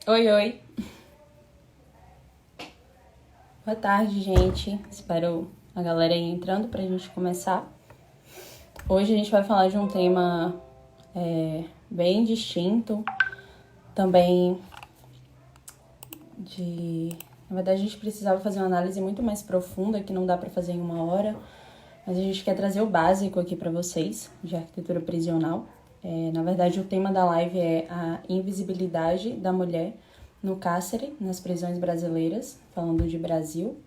Oi, oi. Boa tarde, gente. Espero a galera aí entrando pra gente começar. Hoje a gente vai falar de um tema bem distinto, também de... Na verdade, a gente precisava fazer uma análise muito mais profunda, que não dá pra fazer em uma hora, mas a gente quer trazer o básico aqui pra vocês, de arquitetura prisional. Na verdade, o tema da live é a invisibilidade da mulher no cárcere, nas prisões brasileiras, falando de Brasil.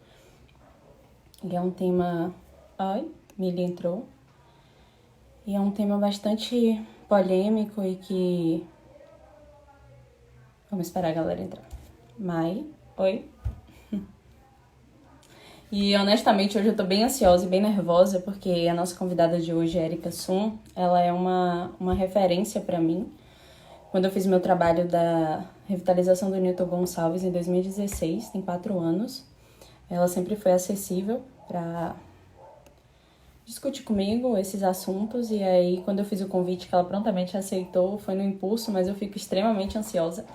E é um tema... Ai, Milly entrou. E é um tema bastante polêmico e que... Vamos esperar a galera entrar. Mai, oi. E honestamente hoje eu tô bem ansiosa e bem nervosa porque a nossa convidada de hoje, Erika Sun, ela é uma referência pra mim. Quando eu fiz meu trabalho da revitalização do Newton Gonçalves em 2016, tem 4 anos, ela sempre foi acessível pra discute comigo esses assuntos. E aí, quando eu fiz o convite, que ela prontamente aceitou, foi no impulso, mas eu fico extremamente ansiosa.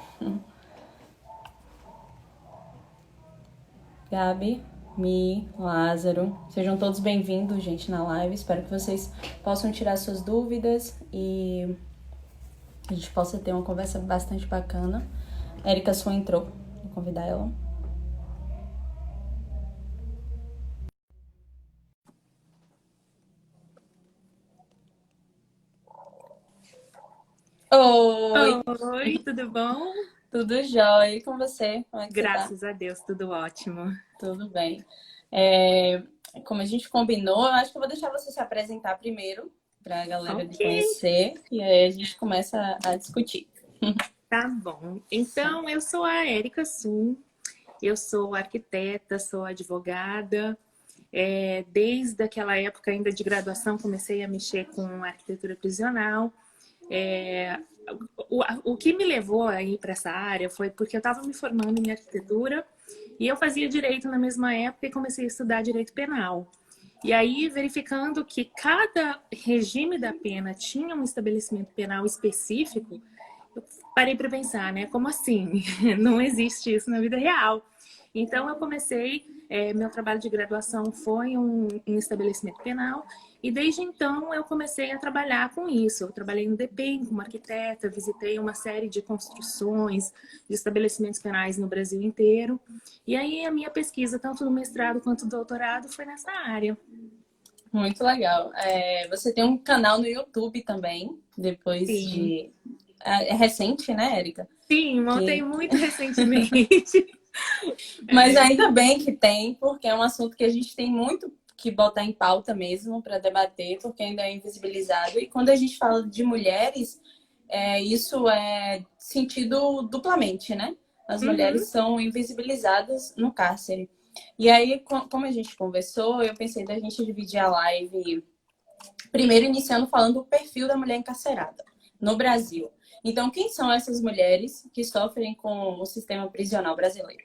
Gabi, Mi, Lázaro, sejam todos bem-vindos, gente, na live. Espero que vocês possam tirar suas dúvidas e a gente possa ter uma conversa bastante bacana. Erika só entrou, vou convidar ela. Oi, Oi, tudo bom? tudo jóia? E com você? Como é que você tá? Graças a Deus, tudo ótimo. Tudo bem. É, como a gente combinou, eu acho que eu vou deixar você se apresentar primeiro, para a galera lhe Ok, conhecer, e aí a gente começa a discutir. tá bom. Então, eu sou a Érica Sun, eu sou arquiteta, sou advogada. Desde aquela época ainda de graduação, comecei a mexer com arquitetura prisional. É, o que me levou a ir para essa área foi porque eu estava me formando em arquitetura e eu fazia direito na mesma época e comecei a estudar direito penal. E aí, verificando que cada regime da pena tinha um estabelecimento penal específico, eu parei para pensar, né? Como assim? Não existe isso na vida real. Então, eu comecei, meu trabalho de graduação foi um estabelecimento penal, e desde então eu comecei a trabalhar com isso. Eu trabalhei no DPEM como arquiteta, visitei uma série de construções de estabelecimentos penais no Brasil inteiro. E aí a minha pesquisa, tanto no mestrado quanto no doutorado, foi nessa área. Muito legal. Você tem um canal no YouTube também, depois Sim, de... É recente, né, Erika? sim, montei Que... muito recentemente. Mas É. ainda bem que tem, porque é um assunto que a gente tem muito que botar em pauta mesmo para debater, porque ainda é invisibilizado. E quando a gente fala de mulheres, isso é sentido duplamente, né? As mulheres Uhum. são invisibilizadas no cárcere. E aí, como a gente conversou, eu pensei da gente dividir a live, primeiro iniciando falando do perfil da mulher encarcerada no Brasil. Então, quem são essas mulheres que sofrem com o sistema prisional brasileiro?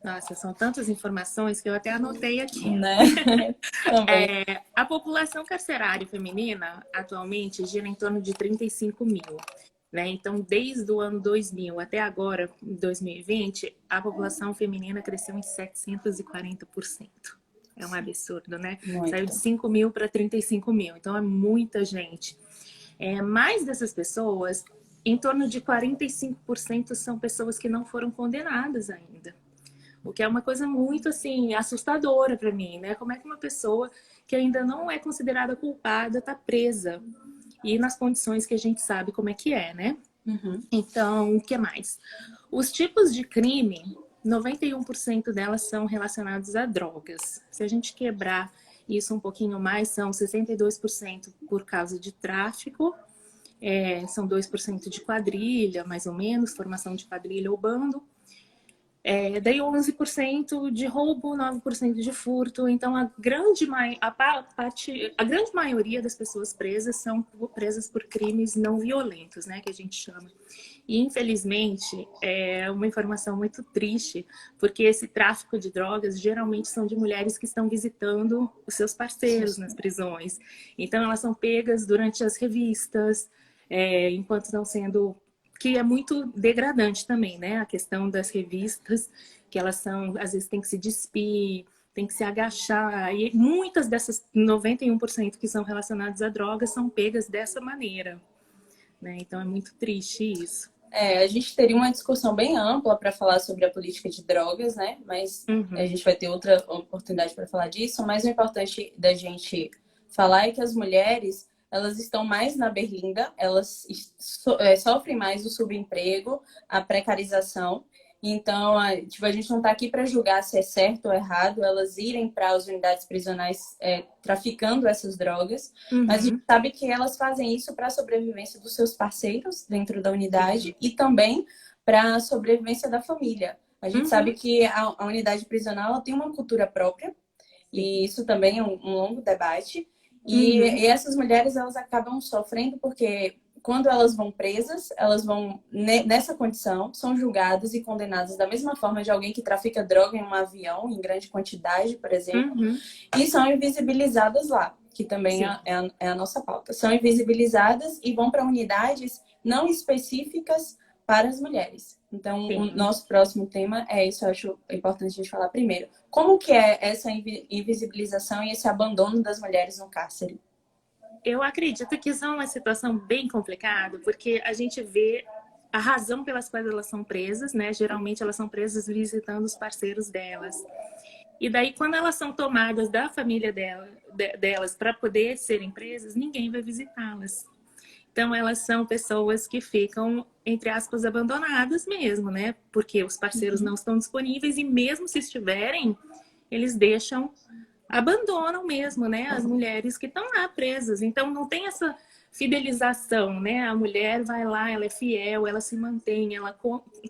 Nossa, são tantas informações que eu até anotei aqui. Né? Também. A população carcerária feminina atualmente gira em torno de 35 mil. Né? Então, desde o ano 2000 até agora, 2020, a população feminina cresceu em 740%. É um absurdo, né? Saiu de Muito. 5 mil para 35 mil. Então, é muita gente. Mais dessas pessoas, em torno de 45% são pessoas que não foram condenadas ainda. O que é uma coisa muito, assim, assustadora para mim, né? Como é que uma pessoa que ainda não é considerada culpada está presa? E nas condições que a gente sabe como é que é, né? Uhum. Então, o que mais? Os tipos de crime, 91% delas são relacionados a drogas. Se a gente quebrar isso um pouquinho mais, são 62% por causa de tráfico, são 2% de quadrilha, mais ou menos, formação de quadrilha ou bando. Daí 11% de roubo, 9% de furto. Então, a grande maioria das pessoas presas são presas por crimes não violentos, né, que a gente chama. E, infelizmente, é uma informação muito triste, porque esse tráfico de drogas geralmente são de mulheres que estão visitando os seus parceiros nas prisões. Então, elas são pegas durante as revistas, enquanto estão sendo que é muito degradante também, né? A questão das revistas, que elas são, às vezes tem que se despir, tem que se agachar, e muitas dessas 91% que são relacionadas a drogas são pegas dessa maneira, né? Então é muito triste isso. A gente teria uma discussão bem ampla para falar sobre a política de drogas, né? Mas a gente vai ter outra oportunidade para falar disso. Mas o importante da gente falar é que as mulheres, elas estão mais na berlinda, elas sofrem mais o subemprego, a precarização. Então, tipo, a gente não está aqui para julgar se é certo ou errado elas irem para as unidades prisionais traficando essas drogas, mas a gente sabe que elas fazem isso para a sobrevivência dos seus parceiros dentro da unidade e também para a sobrevivência da família. A gente sabe que a unidade prisional ela tem uma cultura própria e isso também é um longo debate. E essas mulheres elas acabam sofrendo porque quando elas vão presas, elas vão nessa condição, são julgadas e condenadas da mesma forma de alguém que trafica droga em um avião, em grande quantidade, por exemplo, e são invisibilizadas lá, que também é a nossa pauta. São invisibilizadas e vão para unidades não específicas para as mulheres. Então, o nosso próximo tema é isso, eu acho importante a gente falar primeiro. Como que é essa invisibilização e esse abandono das mulheres no cárcere? Eu acredito que isso é uma situação bem complicada, porque a gente vê a razão pelas quais elas são presas, né? Geralmente elas são presas visitando os parceiros delas. E daí, quando elas são tomadas da família delas para poder serem presas, ninguém vai visitá-las. Então, elas são pessoas que ficam, entre aspas, abandonadas mesmo, né? Porque os parceiros não estão disponíveis e mesmo se estiverem, eles abandonam mesmo, né, as mulheres que estão lá presas. Então não tem essa fidelização, né? A mulher vai lá, ela é fiel, ela se mantém, ela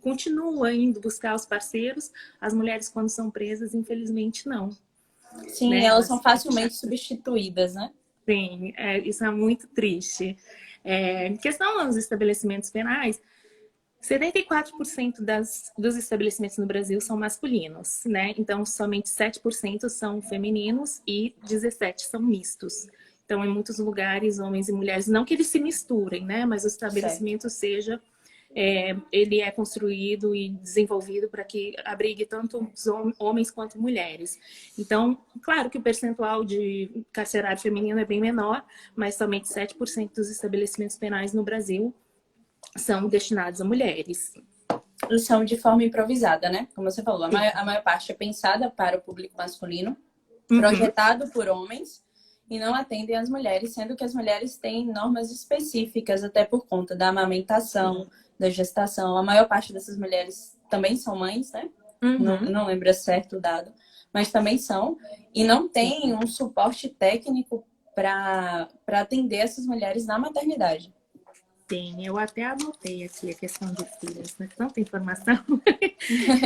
continua indo buscar os parceiros. As mulheres quando são presas, infelizmente não. Sim, né? Elas são facilmente substituídas, né? Sim, isso é muito triste. Em questão aos estabelecimentos penais, 74% dos estabelecimentos no Brasil são masculinos, né? Então, somente 7% são femininos e 17% são mistos. Então, em muitos lugares, homens e mulheres, não que eles se misturem, né? Mas o estabelecimento ele é construído e desenvolvido para que abrigue tanto homens quanto mulheres. Então, claro que o percentual de carcerário feminino é bem menor, mas somente 7% dos estabelecimentos penais no Brasil são destinados a mulheres. E são de forma improvisada, né? Como você falou, a maior parte é pensada para o público masculino, projetado por homens e não atendem às mulheres, sendo que as mulheres têm normas específicas, até por conta da amamentação, da gestação. A maior parte dessas mulheres também são mães, né? Não lembro certo o dado, mas também são. E não tem um suporte técnico para atender essas mulheres na maternidade. Sim, eu até anotei aqui a questão de filhos, né? Tanta informação.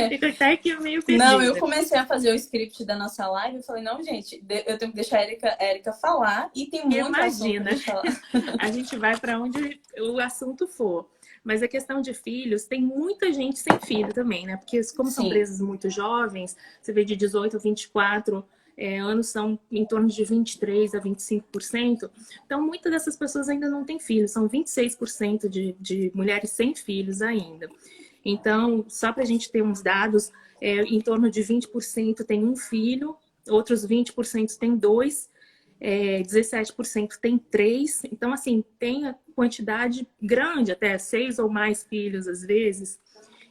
Fico até aqui meio perdida. Não, eu comecei a fazer o script da nossa live e falei, não, gente, eu tenho que deixar a Érica falar e tem muito assunto pra falar. A gente vai para onde o assunto for. Mas a questão de filhos, tem muita gente sem filho também, né? Porque como são presas muito jovens, você vê de 18 a 24 anos são em torno de 23% a 25%. Então, muitas dessas pessoas ainda não têm filhos. São 26% de mulheres sem filhos ainda. Então, só para a gente ter uns dados, em torno de 20% tem um filho, outros 20% tem dois, 17% tem três. Então, assim, tem a quantidade grande, até 6 ou mais filhos às vezes.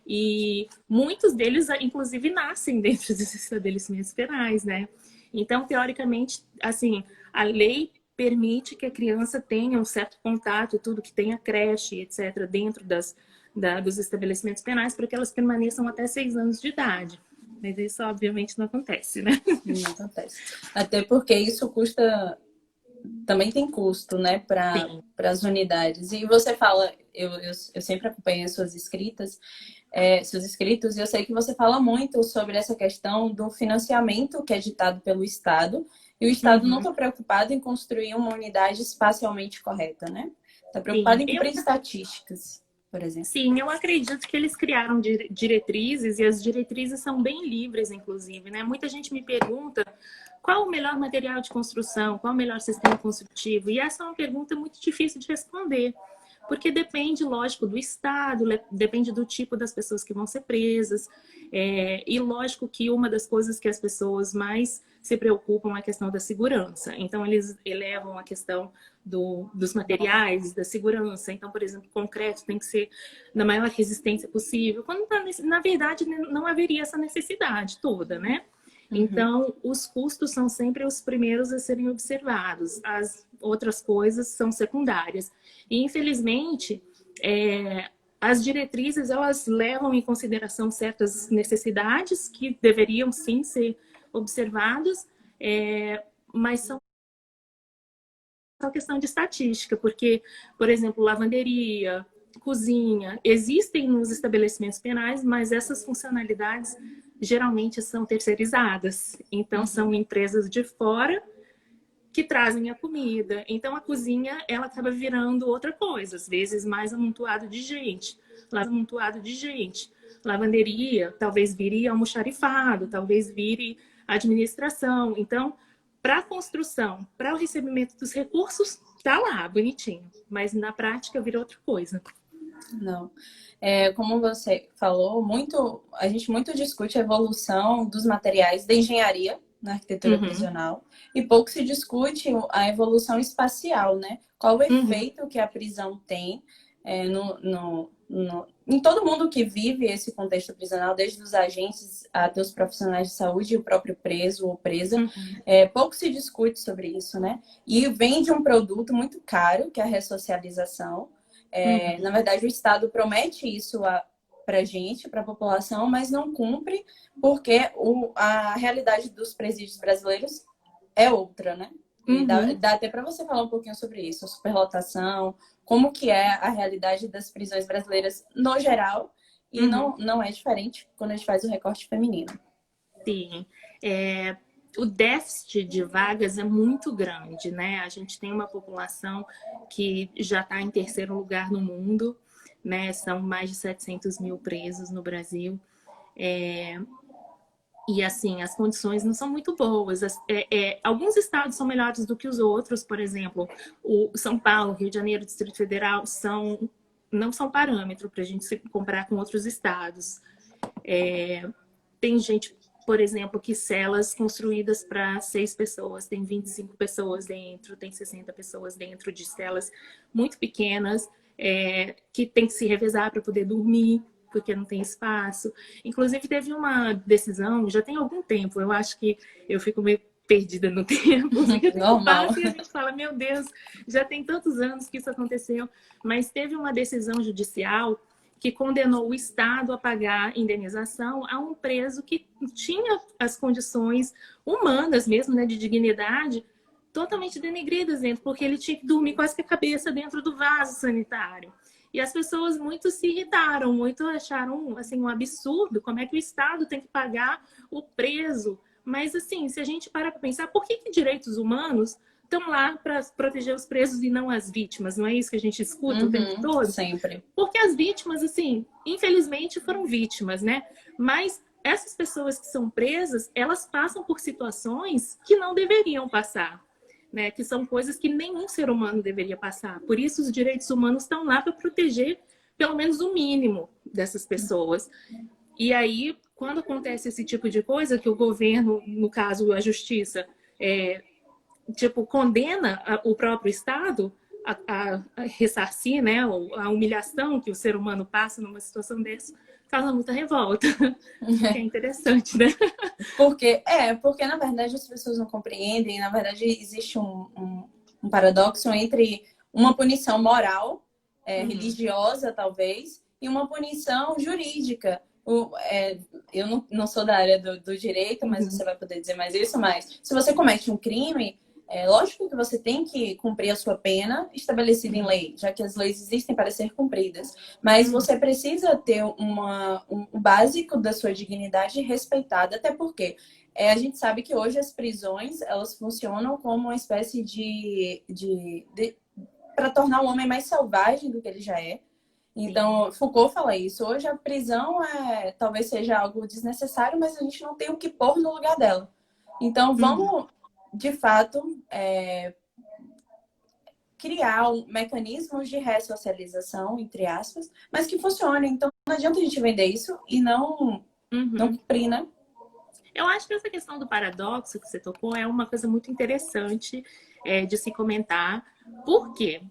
E muitos deles, inclusive, nascem dentro dos estabelecimentos penais, né? Então, teoricamente, assim, a lei permite que a criança tenha um certo contato, tudo que tenha creche, etc., dentro dos estabelecimentos penais, para que elas permaneçam até 6 anos de idade. Mas isso, obviamente, não acontece, né? Não acontece. Até porque isso custa... Também tem custo, né, para as unidades. E você fala, eu sempre acompanho as suas escritas, seus escritos, e eu sei que você fala muito sobre essa questão do financiamento que é ditado pelo Estado, e o Estado não está preocupado em construir uma unidade espacialmente correta, né? Está preocupado em cumprir estatísticas, por exemplo. Sim, eu acredito que eles criaram diretrizes, e as diretrizes são bem livres, inclusive, né? Muita gente me pergunta qual o melhor material de construção, qual o melhor sistema construtivo, e essa é uma pergunta muito difícil de responder, porque depende, lógico, do estado, depende do tipo das pessoas que vão ser presas. E lógico que uma das coisas que as pessoas mais se preocupam é a questão da segurança. Então, eles elevam a questão dos materiais, da segurança. Então, por exemplo, o concreto tem que ser da maior resistência possível, quando na verdade não haveria essa necessidade toda, né? Então, os custos são sempre os primeiros a serem observados. As outras coisas são secundárias. E, infelizmente, as diretrizes, elas levam em consideração certas necessidades que deveriam, sim, ser observadas, mas são só questão de estatística, porque, por exemplo, lavanderia, cozinha, existem nos estabelecimentos penais, mas essas funcionalidades geralmente são terceirizadas. Então, são empresas de fora que trazem a comida. Então, a cozinha, ela acaba virando outra coisa, às vezes mais amontoado de gente. Lavanderia, talvez vire almoxarifado, talvez vire administração. Então, para a construção, para o recebimento dos recursos, tá lá, bonitinho. Mas na prática vira outra coisa. Não. Como você falou, a gente muito discute a evolução dos materiais da engenharia na arquitetura prisional e pouco se discute a evolução espacial, né? Qual o efeito que a prisão tem em todo mundo que vive esse contexto prisional, desde os agentes até os profissionais de saúde e o próprio preso ou presa. Pouco se discute sobre isso, né? E vende um produto muito caro, que é a ressocialização. Na verdade, o Estado promete isso para a gente, para a população, mas não cumpre, porque a realidade dos presídios brasileiros é outra, né? E dá até para você falar um pouquinho sobre isso, a superlotação, como que é a realidade das prisões brasileiras no geral, e não é diferente quando a gente faz o recorte feminino. Sim. O déficit de vagas é muito grande, né? A gente tem uma população que já está em terceiro lugar no mundo, né? São mais de 700 mil presos no Brasil. E, assim, as condições não são muito boas. Alguns estados são melhores do que os outros, por exemplo, o São Paulo, Rio de Janeiro, Distrito Federal, não são parâmetro para a gente se comparar com outros estados. Tem gente, por exemplo, que celas construídas para 6 pessoas, tem 25 pessoas dentro, tem 60 pessoas dentro de celas muito pequenas, que tem que se revezar para poder dormir, porque não tem espaço. Inclusive, teve uma decisão, já tem algum tempo, eu acho que eu fico meio perdida no tempo, porque passa e a gente fala, meu Deus, já tem tantos anos que isso aconteceu, mas teve uma decisão judicial que condenou o Estado a pagar indenização a um preso que tinha as condições humanas mesmo, né, de dignidade, totalmente denegridas dentro, porque ele tinha que dormir quase que a cabeça dentro do vaso sanitário. E as pessoas muito se irritaram, muito acharam assim, um absurdo, como é que o Estado tem que pagar o preso. Mas, assim, se a gente para pensar, por que direitos humanos estão lá para proteger os presos e não as vítimas? Não é isso que a gente escuta o tempo todo? Sempre. Porque as vítimas, assim, infelizmente foram vítimas, né? Mas essas pessoas que são presas, elas passam por situações que não deveriam passar. Né, que são coisas que nenhum ser humano deveria passar. Por isso, os direitos humanos estão lá para proteger, pelo menos, o mínimo dessas pessoas. E aí, quando acontece esse tipo de coisa, que o governo, no caso, a justiça, condena o próprio Estado a ressarcir, né, a humilhação que o ser humano passa numa situação dessa, causa muita revolta. É interessante, né? Porque, na verdade as pessoas não compreendem, na verdade existe um paradoxo entre uma punição moral, religiosa talvez, e uma punição jurídica. Eu não sou da área do direito, mas você vai poder dizer mais isso, mas se você comete um crime, lógico que você tem que cumprir a sua pena estabelecida em lei, já que as leis existem para ser cumpridas. Mas você precisa ter um básico da sua dignidade respeitada, até porque a gente sabe que hoje as prisões, elas funcionam como uma espécie para tornar o homem mais selvagem do que ele já é. Então, Foucault fala isso. Hoje a prisão talvez seja algo desnecessário, mas a gente não tem o que pôr no lugar dela. Então, vamos... de fato, criar mecanismos de ressocialização, entre aspas, mas que funcionem. Então, não adianta a gente vender isso e não cumprir, né? Eu acho que essa questão do paradoxo que você tocou é uma coisa muito interessante de se comentar. Por quê?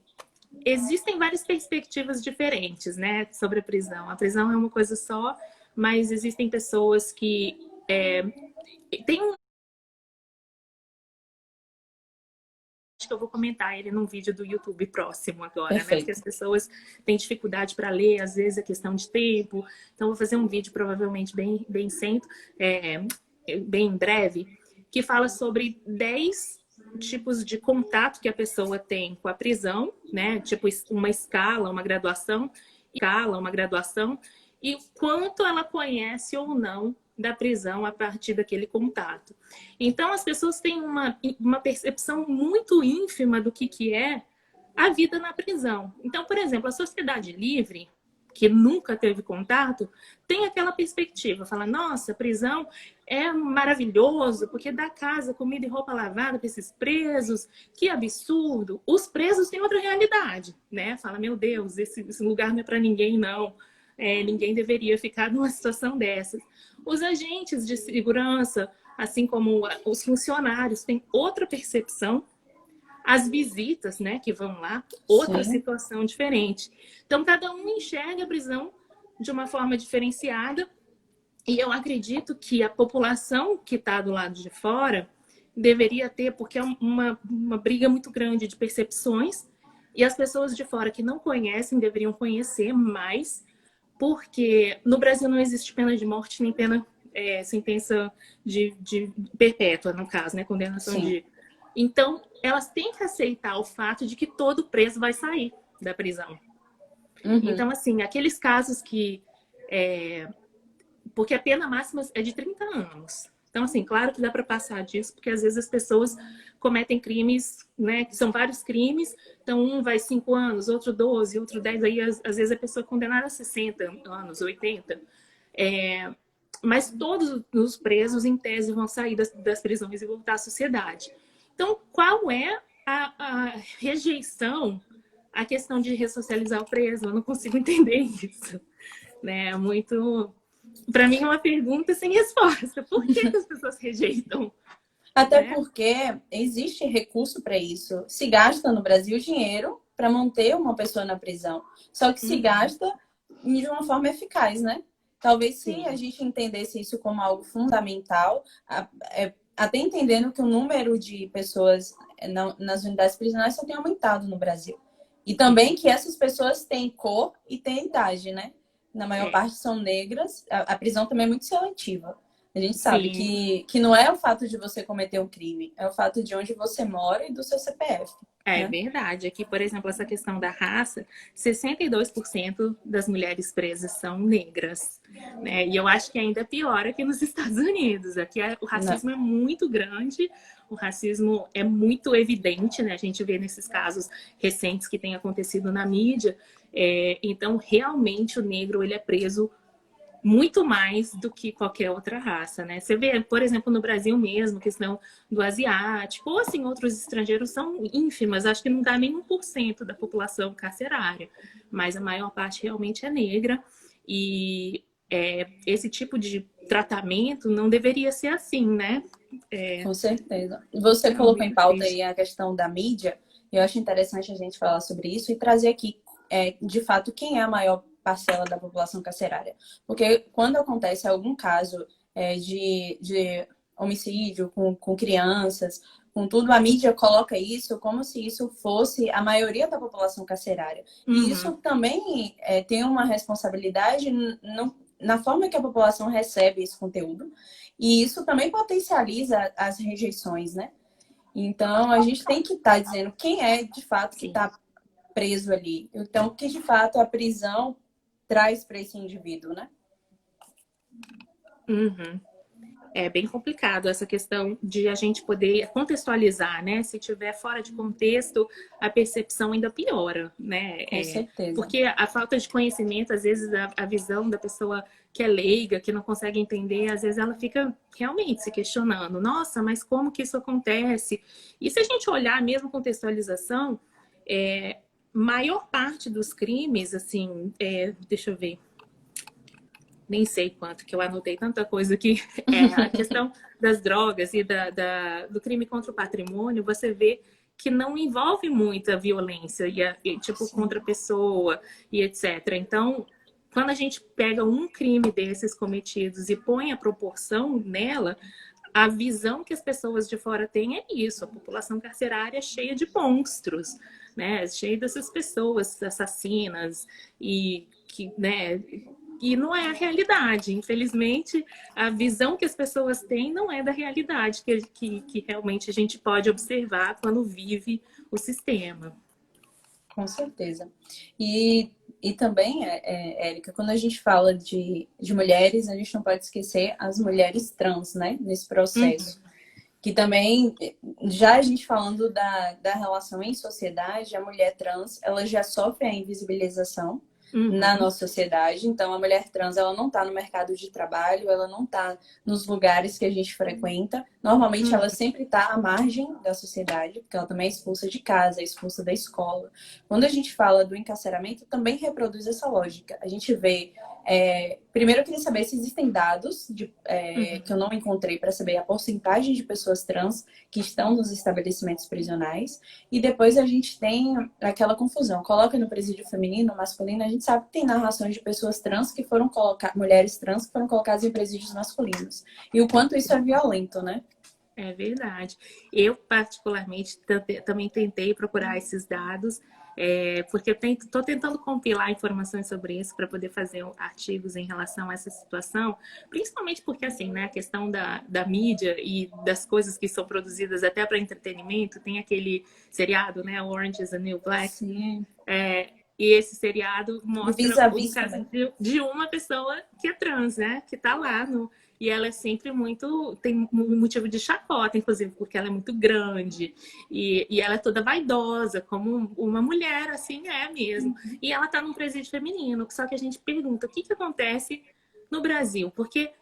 Existem várias perspectivas diferentes, né, sobre a prisão. A prisão é uma coisa só, mas existem pessoas que têm um... Acho que eu vou comentar ele num vídeo do YouTube próximo agora, né? Porque as pessoas têm dificuldade para ler, às vezes é questão de tempo. Então, vou fazer um vídeo provavelmente bem bem em breve, que fala sobre 10 tipos de contato que a pessoa tem com a prisão, né? Tipo uma escala, uma graduação, e quanto ela conhece ou não da prisão a partir daquele contato. Então, as pessoas têm uma percepção muito ínfima do que é a vida na prisão. Então, por exemplo, a sociedade livre, que nunca teve contato, tem aquela perspectiva, fala, nossa, prisão é maravilhoso, porque dá casa, comida e roupa lavada para esses presos, que absurdo. Os presos têm outra realidade, né? Fala, meu Deus, esse lugar não é para ninguém, não. Ninguém deveria ficar numa situação dessas. Os agentes de segurança, assim como os funcionários, têm outra percepção. As visitas, né, que vão lá, outra situação diferente. Então, cada um enxerga a prisão de uma forma diferenciada. E eu acredito que a população que está do lado de fora deveria ter, porque é uma briga muito grande de percepções, e as pessoas de fora que não conhecem deveriam conhecer mais, porque no Brasil não existe pena de morte nem sentença de perpétua, no caso, né? Condenação de... Então, elas têm que aceitar o fato de que todo preso vai sair da prisão. Então, assim, aqueles casos que... Porque a pena máxima é de 30 anos. Então, assim, claro que dá para passar disso, porque às vezes as pessoas cometem crimes, né? Que são vários crimes. Então, um vai 5 anos, outro 12, outro 10. Aí, às vezes, a pessoa é condenada a 60 anos, 80. Mas todos os presos, em tese, vão sair das prisões e voltar à sociedade. Então, qual é a rejeição à questão de ressocializar o preso? Eu não consigo entender isso. Né? Muito... Para mim é uma pergunta sem resposta. Por que as pessoas rejeitam? Até porque existe recurso para isso. Se gasta no Brasil dinheiro para manter uma pessoa na prisão. Só que se gasta de uma forma eficaz, né? Talvez se a gente entendesse isso como algo fundamental, até entendendo que o número de pessoas nas unidades prisionais só tem aumentado no Brasil. E também que essas pessoas têm cor e têm idade, né? Na maior parte são negras. A prisão também é muito seletiva. A gente sabe que não é o fato de você cometer um crime, é o fato de onde você mora e do seu CPF. É verdade. Aqui, por exemplo, essa questão da raça, 62% das mulheres presas são negras. Né? E eu acho que ainda pior aqui nos Estados Unidos. Aqui o racismo é muito grande, o racismo é muito evidente, né? A gente vê nesses casos recentes que têm acontecido na mídia. Então, realmente, o negro ele é preso muito mais do que qualquer outra raça, né? Você vê, por exemplo, no Brasil mesmo, questão do asiático, ou assim, outros estrangeiros são ínfimas, acho que não dá nem 1% da população carcerária, mas a maior parte realmente é negra, e esse tipo de tratamento não deveria ser assim, né? Com certeza. Você colocou em pauta aí a questão da mídia, e eu acho interessante a gente falar sobre isso e trazer aqui, de fato, quem é a maior parcela da população carcerária. Porque quando acontece algum caso de homicídio com crianças, com tudo, a mídia coloca isso como se isso fosse a maioria da população carcerária. E isso também tem uma responsabilidade na forma que a população recebe esse conteúdo. E isso também potencializa as rejeições, né? Então, a gente tem que estar dizendo quem é, de fato, que está preso ali. Então, o que, de fato, a prisão traz para esse indivíduo, né? É bem complicado essa questão de a gente poder contextualizar, né? Se tiver fora de contexto, a percepção ainda piora, né? Com certeza. Porque a falta de conhecimento, às vezes, a visão da pessoa que é leiga, que não consegue entender, às vezes ela fica realmente se questionando. Nossa, mas como que isso acontece? E se a gente olhar mesmo contextualização, Maior parte dos crimes, assim, deixa eu ver, nem sei quanto, que eu anotei tanta coisa aqui, a questão das drogas e do crime contra o patrimônio, você vê que não envolve muita violência, tipo, Sim. contra a pessoa e etc. Então, quando a gente pega um crime desses cometidos e põe a proporção nela, a visão que as pessoas de fora têm é isso, a população carcerária é cheia de monstros, né? Cheia dessas pessoas assassinas e que, né? E não é a realidade. Infelizmente, a visão que as pessoas têm não é da realidade que realmente a gente pode observar quando vive o sistema. Com certeza. E também, Érica, quando a gente fala de mulheres, a gente não pode esquecer as mulheres trans, né? Nesse processo. Que também, já a gente falando da relação em sociedade, a mulher trans, ela já sofre a invisibilização na nossa sociedade. Então, a mulher trans, ela não está no mercado de trabalho, ela não está nos lugares que a gente frequenta. Normalmente, ela sempre está à margem da sociedade, porque ela também é expulsa de casa, é expulsa da escola. Quando a gente fala do encarceramento, também reproduz essa lógica. A gente vê... primeiro, eu queria saber se existem dados que eu não encontrei para saber a porcentagem de pessoas trans que estão nos estabelecimentos prisionais. E depois a gente tem aquela confusão. Coloca no presídio feminino, masculino, a gente sabe que tem narrações de pessoas trans que foram colocadas, mulheres trans que foram colocadas em presídios masculinos. E o quanto isso é violento, né? É verdade. Eu, particularmente, também tentei procurar esses dados, porque eu estou tentando compilar informações sobre isso para poder fazer artigos em relação a essa situação, principalmente porque, assim, né, a questão da mídia e das coisas que são produzidas até para entretenimento, tem aquele seriado, né, Orange is the New Black. Sim. E esse seriado mostra o caso também. de uma pessoa que é trans, né, que está lá e ela é sempre tem um motivo de chacota, inclusive, porque ela é muito grande. E ela é toda vaidosa, como uma mulher, assim é mesmo. E ela tá num presídio feminino. Só que a gente pergunta, o que acontece no Brasil? Porque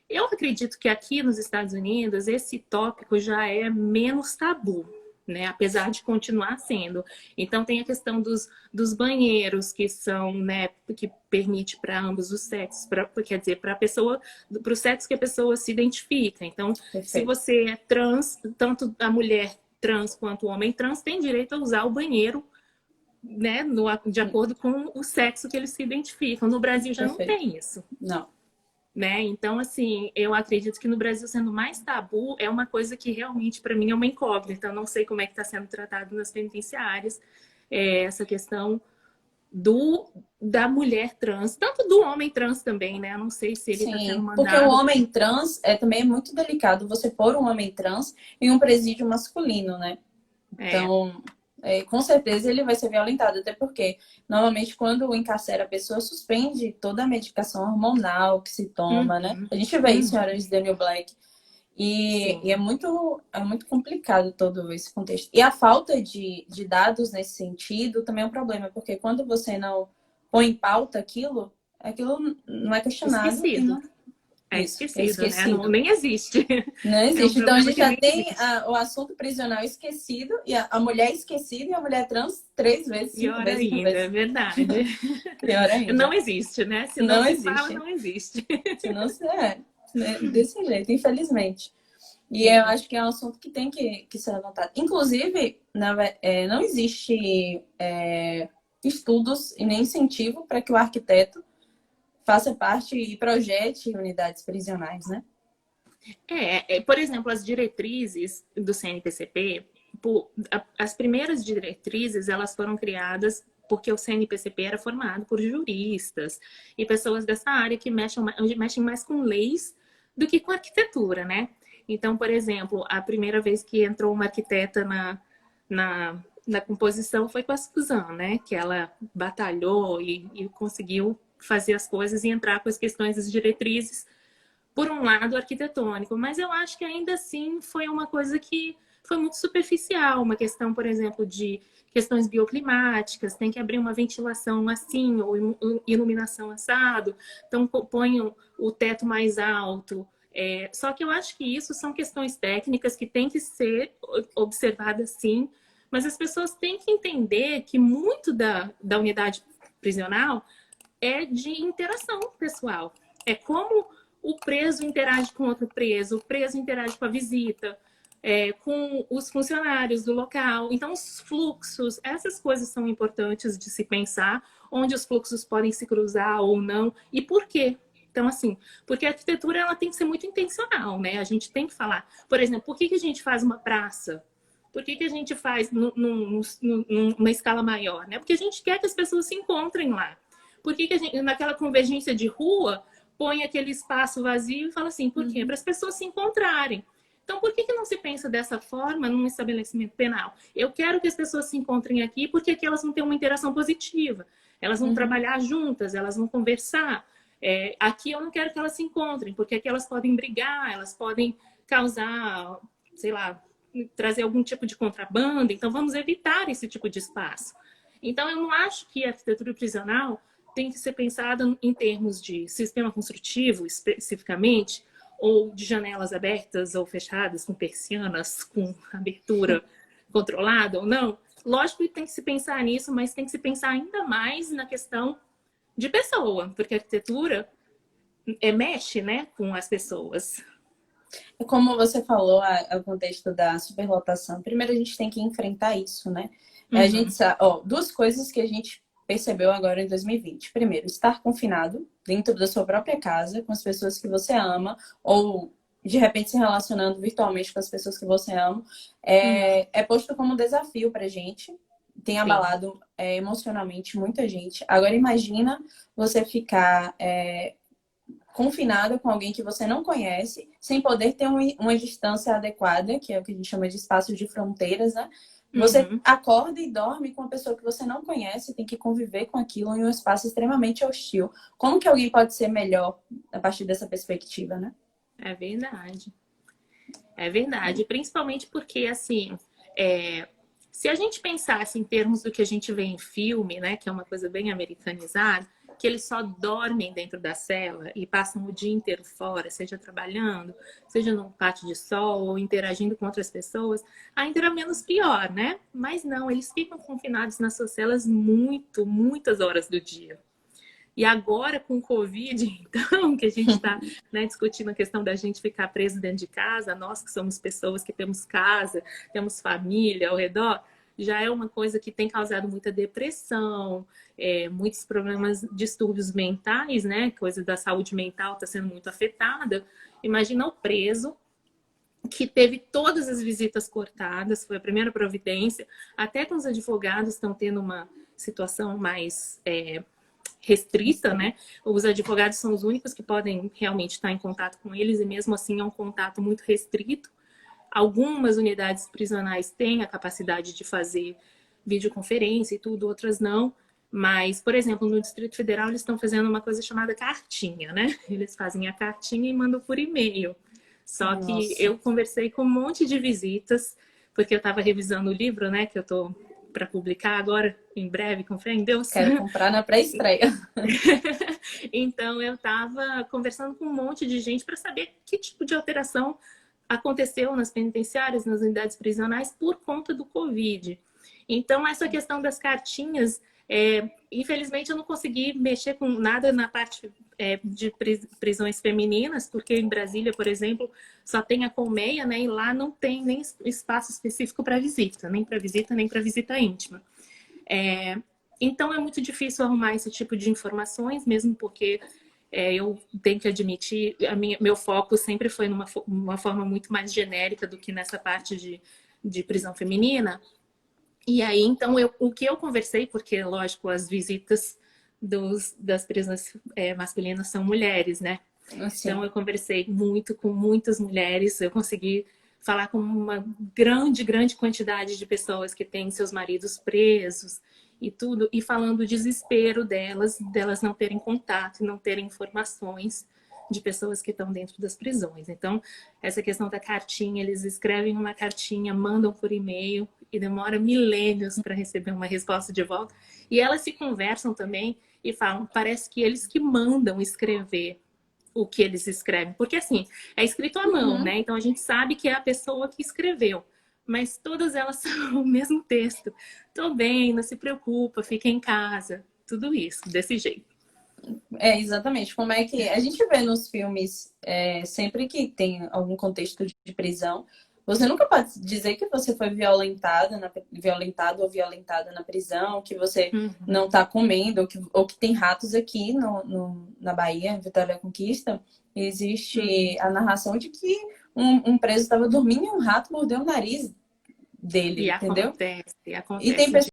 eu acredito que aqui nos Estados Unidos, esse tópico já é menos tabu, né? Apesar de continuar sendo. Então tem a questão dos banheiros que são, né, que permite para ambos os sexos, quer dizer, para a pessoa, para o sexo que a pessoa se identifica. Então, Perfeito. se você é trans, tanto a mulher trans quanto o homem trans tem direito a usar o banheiro, né, de acordo com o sexo que eles se identificam. No Brasil já Perfeito. não tem isso. Não. Né? Então, assim, eu acredito que no Brasil, sendo mais tabu, é uma coisa que realmente, para mim, é uma incógnita. Então, não sei como é que está sendo tratado nas penitenciárias essa questão da mulher trans, tanto do homem trans também, né? Eu não sei se ele está sendo mandado... porque o homem trans também é muito delicado você pôr um homem trans em um presídio masculino, né? Então... com certeza ele vai ser violentado, até porque normalmente quando encarcera a pessoa suspende toda a medicação hormonal que se toma, né? A gente vê isso em Orange is the New Black. E é muito complicado todo esse contexto. E a falta de dados nesse sentido também é um problema, porque quando você não põe em pauta aquilo não é questionado. Esquecido. Esquecido, né? Não, nem existe. Não existe. Então a gente já tem o assunto prisional esquecido, e a mulher esquecida e a mulher trans 3 vezes, 5 Pior vezes. ainda, é verdade. Pior ainda. Não existe, né? Se não se fala, não existe. Se não se desse jeito, infelizmente. E eu acho que é um assunto que tem que ser levantado. Inclusive, não existe estudos e nem incentivo para que o arquiteto faça parte e projete unidades prisionais, né? Por exemplo, as diretrizes do CNPCP, as primeiras diretrizes, elas foram criadas porque o CNPCP era formado por juristas e pessoas dessa área que mexem mais com leis do que com arquitetura, né? Então, por exemplo, a primeira vez que entrou uma arquiteta na composição foi com a Suzane, né? Que ela batalhou e conseguiu fazer as coisas e entrar com as questões das diretrizes, por um lado arquitetônico, mas eu acho que ainda assim foi uma coisa que foi muito superficial, uma questão, por exemplo, de questões bioclimáticas, tem que abrir uma ventilação assim, ou iluminação assado, então ponham o teto mais alto. Só que eu acho que isso são questões técnicas que têm que ser observadas sim, Mas as pessoas têm que entender que muito da unidade prisional é de interação pessoal. É como o preso interage com outro preso, o preso interage com a visita, com os funcionários do local. Então, os fluxos, essas coisas são importantes de se pensar, onde os fluxos podem se cruzar ou não, e por quê. Então, assim, porque a arquitetura ela tem que ser muito intencional, né? A gente tem que falar, por exemplo, por que a gente faz uma praça? Por que a gente faz numa escala maior, né? Porque a gente quer que as pessoas se encontrem lá. Por que a gente, naquela convergência de rua, põe aquele espaço vazio e fala assim, por quê? Para as pessoas se encontrarem. Então, por que não se pensa dessa forma num estabelecimento penal? Eu quero que as pessoas se encontrem aqui porque aqui elas vão ter uma interação positiva. Elas vão trabalhar juntas, elas vão conversar. Aqui eu não quero que elas se encontrem, porque aqui elas podem brigar, elas podem causar, sei lá, trazer algum tipo de contrabando. Então, vamos evitar esse tipo de espaço. Então, eu não acho que a arquitetura prisional tem que ser pensada em termos de sistema construtivo, especificamente, ou de janelas abertas ou fechadas, com persianas, com abertura controlada ou não. Lógico que tem que se pensar nisso, mas tem que se pensar ainda mais na questão de pessoa, porque a arquitetura mexe, né, com as pessoas. Como você falou, o contexto da superlotação, primeiro a gente tem que enfrentar isso, né? A gente sabe, duas coisas que a gente percebeu agora em 2020. Primeiro, estar confinado dentro da sua própria casa, com as pessoas que você ama, ou de repente se relacionando virtualmente com as pessoas que você ama, é posto como um desafio pra gente. Tem abalado emocionalmente muita gente. Agora imagina você ficar confinada com alguém que você não conhece, sem poder ter uma distância adequada, que é o que a gente chama de espaço de fronteiras, né? Você acorda e dorme com uma pessoa que você não conhece, tem que conviver com aquilo em um espaço extremamente hostil. Como que alguém pode ser melhor a partir dessa perspectiva, né? É verdade. É verdade. Principalmente porque, assim, se a gente pensasse em termos do que a gente vê em filme, né, que é uma coisa bem americanizada, que eles só dormem dentro da cela e passam o dia inteiro fora, seja trabalhando, seja num pátio de sol ou interagindo com outras pessoas, ainda era menos pior, né? Mas não, eles ficam confinados nas suas celas muitas horas do dia. E agora com o Covid, então, que a gente está, né, discutindo a questão da gente ficar preso dentro de casa, nós que somos pessoas que temos casa, temos família ao redor, já é uma coisa que tem causado muita depressão, muitos problemas, distúrbios mentais, né? Coisa da saúde mental está sendo muito afetada. Imagina o preso que teve todas as visitas cortadas, foi a primeira providência, até com os advogados estão tendo uma situação mais restrita, né? Os advogados são os únicos que podem realmente estar em contato com eles e mesmo assim é um contato muito restrito. Algumas unidades prisionais têm a capacidade de fazer videoconferência e tudo, outras não. Mas, por exemplo, no Distrito Federal eles estão fazendo uma coisa chamada cartinha, né? Eles fazem a cartinha e mandam por e-mail. Só que eu conversei com um monte de visitas, porque eu estava revisando o livro, né? Que eu estou para publicar agora, em breve, com fé em Deus. Quero comprar na pré-estreia. Então, eu estava conversando com um monte de gente para saber que tipo de alteração aconteceu nas penitenciárias, nas unidades prisionais, por conta do Covid. Então, essa questão das cartinhas, infelizmente, eu não consegui mexer com nada na parte de prisões femininas, porque em Brasília, por exemplo, só tem a colmeia, né? E lá não tem nem espaço específico para visita, nem para visita, nem para visita íntima. Então, é muito difícil arrumar esse tipo de informações, mesmo porque eu tenho que admitir, meu foco sempre foi numa forma muito mais genérica do que nessa parte de prisão feminina. E aí, então, o que eu conversei, porque, lógico, as visitas das prisões masculinas são mulheres, né? Assim. Então, eu conversei muito com muitas mulheres, eu consegui falar com uma grande quantidade de pessoas que têm seus maridos presos e tudo, e falando do desespero delas não terem contato, não terem informações de pessoas que estão dentro das prisões. Então, essa questão da cartinha, eles escrevem uma cartinha, mandam por e-mail e demora milênios para receber uma resposta de volta. E elas se conversam também e falam, parece que eles que mandam escrever o que eles escrevem. Porque, assim, é escrito à mão, né? Então, a gente sabe que é a pessoa que escreveu. mas todas elas são o mesmo texto. Tô bem, não se preocupa, fica em casa. Tudo isso, desse jeito. É, exatamente. Como é que a gente vê nos filmes, sempre que tem algum contexto de prisão, você nunca pode dizer que você foi violentado ou violentada na prisão, que você Uhum. não está comendo, ou que tem ratos aqui na Bahia, em Vitória da Conquista. Uhum. Existe a narração de que um preso estava dormindo e um rato mordeu o nariz dele, E entendeu? acontece, E tem acontece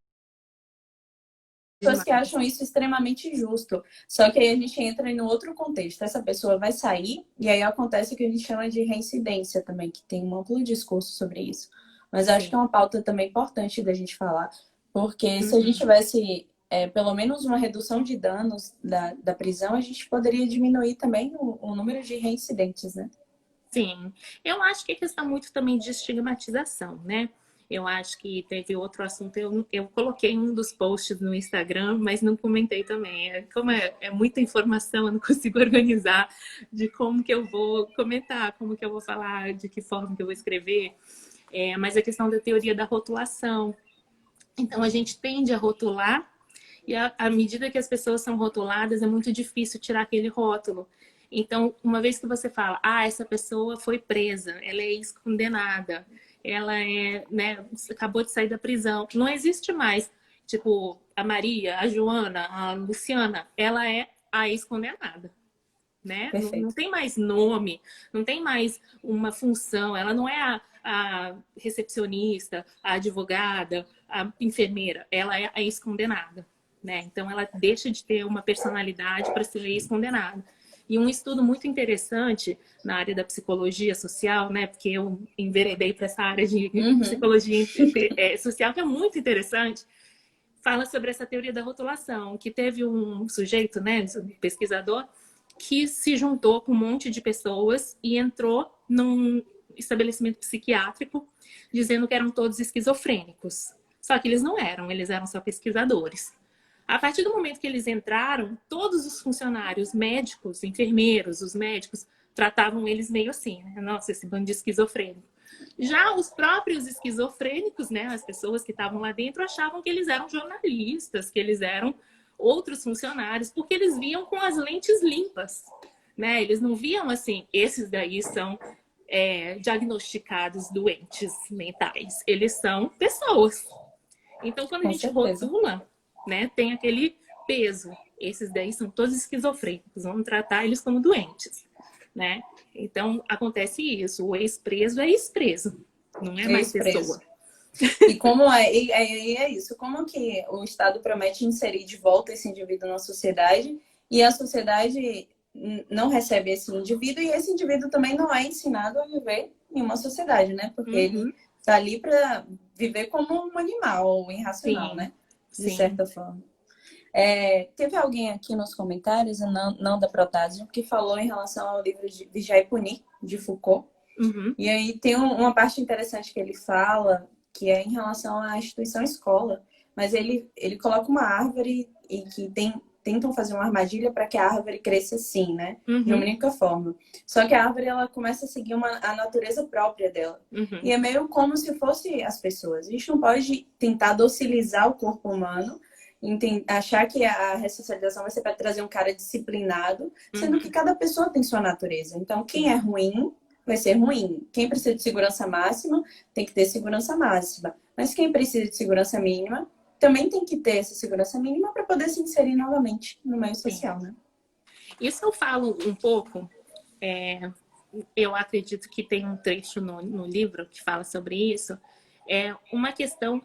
pessoas que demais. acham isso extremamente justo. Só que aí a gente entra em um outro contexto. Essa pessoa vai sair e aí acontece o que a gente chama de reincidência também, que tem um amplo discurso sobre isso. Mas eu acho que é Sim. uma pauta também importante da gente falar, porque se a gente Uhum. tivesse pelo menos uma redução de danos da prisão, a gente poderia diminuir também o número de reincidentes, né? Sim, eu acho que é questão muito também de estigmatização, né? Eu acho que teve outro assunto, eu coloquei um dos posts no Instagram, mas não comentei também. Como é muita informação, eu não consigo organizar de como que eu vou comentar, como que eu vou falar, de que forma que eu vou escrever. Mas a questão da teoria da rotulação. Então, a gente tende a rotular e à medida que as pessoas são rotuladas, é muito difícil tirar aquele rótulo. Então, uma vez que você fala, essa pessoa foi presa, ela é ex-condenada, ela né, acabou de sair da prisão, não existe mais, tipo, a Maria, a Joana, a Luciana, ela é a ex-condenada. Né? Não, não Perfeito. tem mais nome, não tem mais uma função, ela não é a recepcionista, a advogada, a enfermeira, ela é a ex-condenada. Né? Então, ela deixa de ter uma personalidade para ser ex-condenada. E um estudo muito interessante na área da psicologia social, né? Porque eu enveredei para essa área de Uhum. psicologia social, que é muito interessante, fala sobre essa teoria da rotulação, que teve um sujeito, né, um pesquisador, que se juntou com um monte de pessoas e entrou num estabelecimento psiquiátrico dizendo que eram todos esquizofrênicos. Só que eles não eram, eles eram só pesquisadores. A partir do momento que eles entraram, todos os funcionários médicos, enfermeiros, os médicos, tratavam eles meio assim, né? Nossa, esse bando de esquizofrênico. Já os próprios esquizofrênicos, né, as pessoas que estavam lá dentro, achavam que eles eram jornalistas, que eles eram outros funcionários, porque eles viam com as lentes limpas. Né? Eles não viam assim, esses daí são diagnosticados doentes mentais. Eles são pessoas. Então, quando a Com gente certeza. rotula, né, tem aquele peso. Esses daí são todos esquizofrênicos, vamos tratar eles como doentes, né? Então, acontece isso. O ex-preso é ex-preso, não é mais Ex-preso. pessoa. E como é isso, como que o Estado promete inserir de volta esse indivíduo na sociedade e a sociedade não recebe esse indivíduo e esse indivíduo também não é ensinado a viver em uma sociedade, né? Porque ele Uhum. está ali para viver como um animal ou irracional, Sim, né? De sim. certa forma. Teve alguém aqui nos comentários, não da Protásio, que falou em relação ao livro de Vigiar e Punir, de Foucault. Uhum. E aí tem uma parte interessante que ele fala, que é em relação à instituição escola. Mas ele coloca uma árvore e que tentam fazer uma armadilha para que a árvore cresça assim, né? De uma Uhum. única forma. Só que a árvore ela começa a seguir a natureza própria dela. E Uhum. é meio como se fosse as pessoas. A gente não pode tentar docilizar o corpo humano, achar que a ressocialização vai ser para trazer um cara disciplinado, sendo que Uhum. cada pessoa tem sua natureza. Então, quem é Sim, ruim vai ser ruim. Quem precisa de segurança máxima tem que ter segurança máxima. Mas quem precisa de segurança mínima também tem que ter essa segurança mínima para poder se inserir novamente no meio sim. social, né? Isso eu falo um pouco. Eu acredito que tem um trecho no livro que fala sobre isso. É uma questão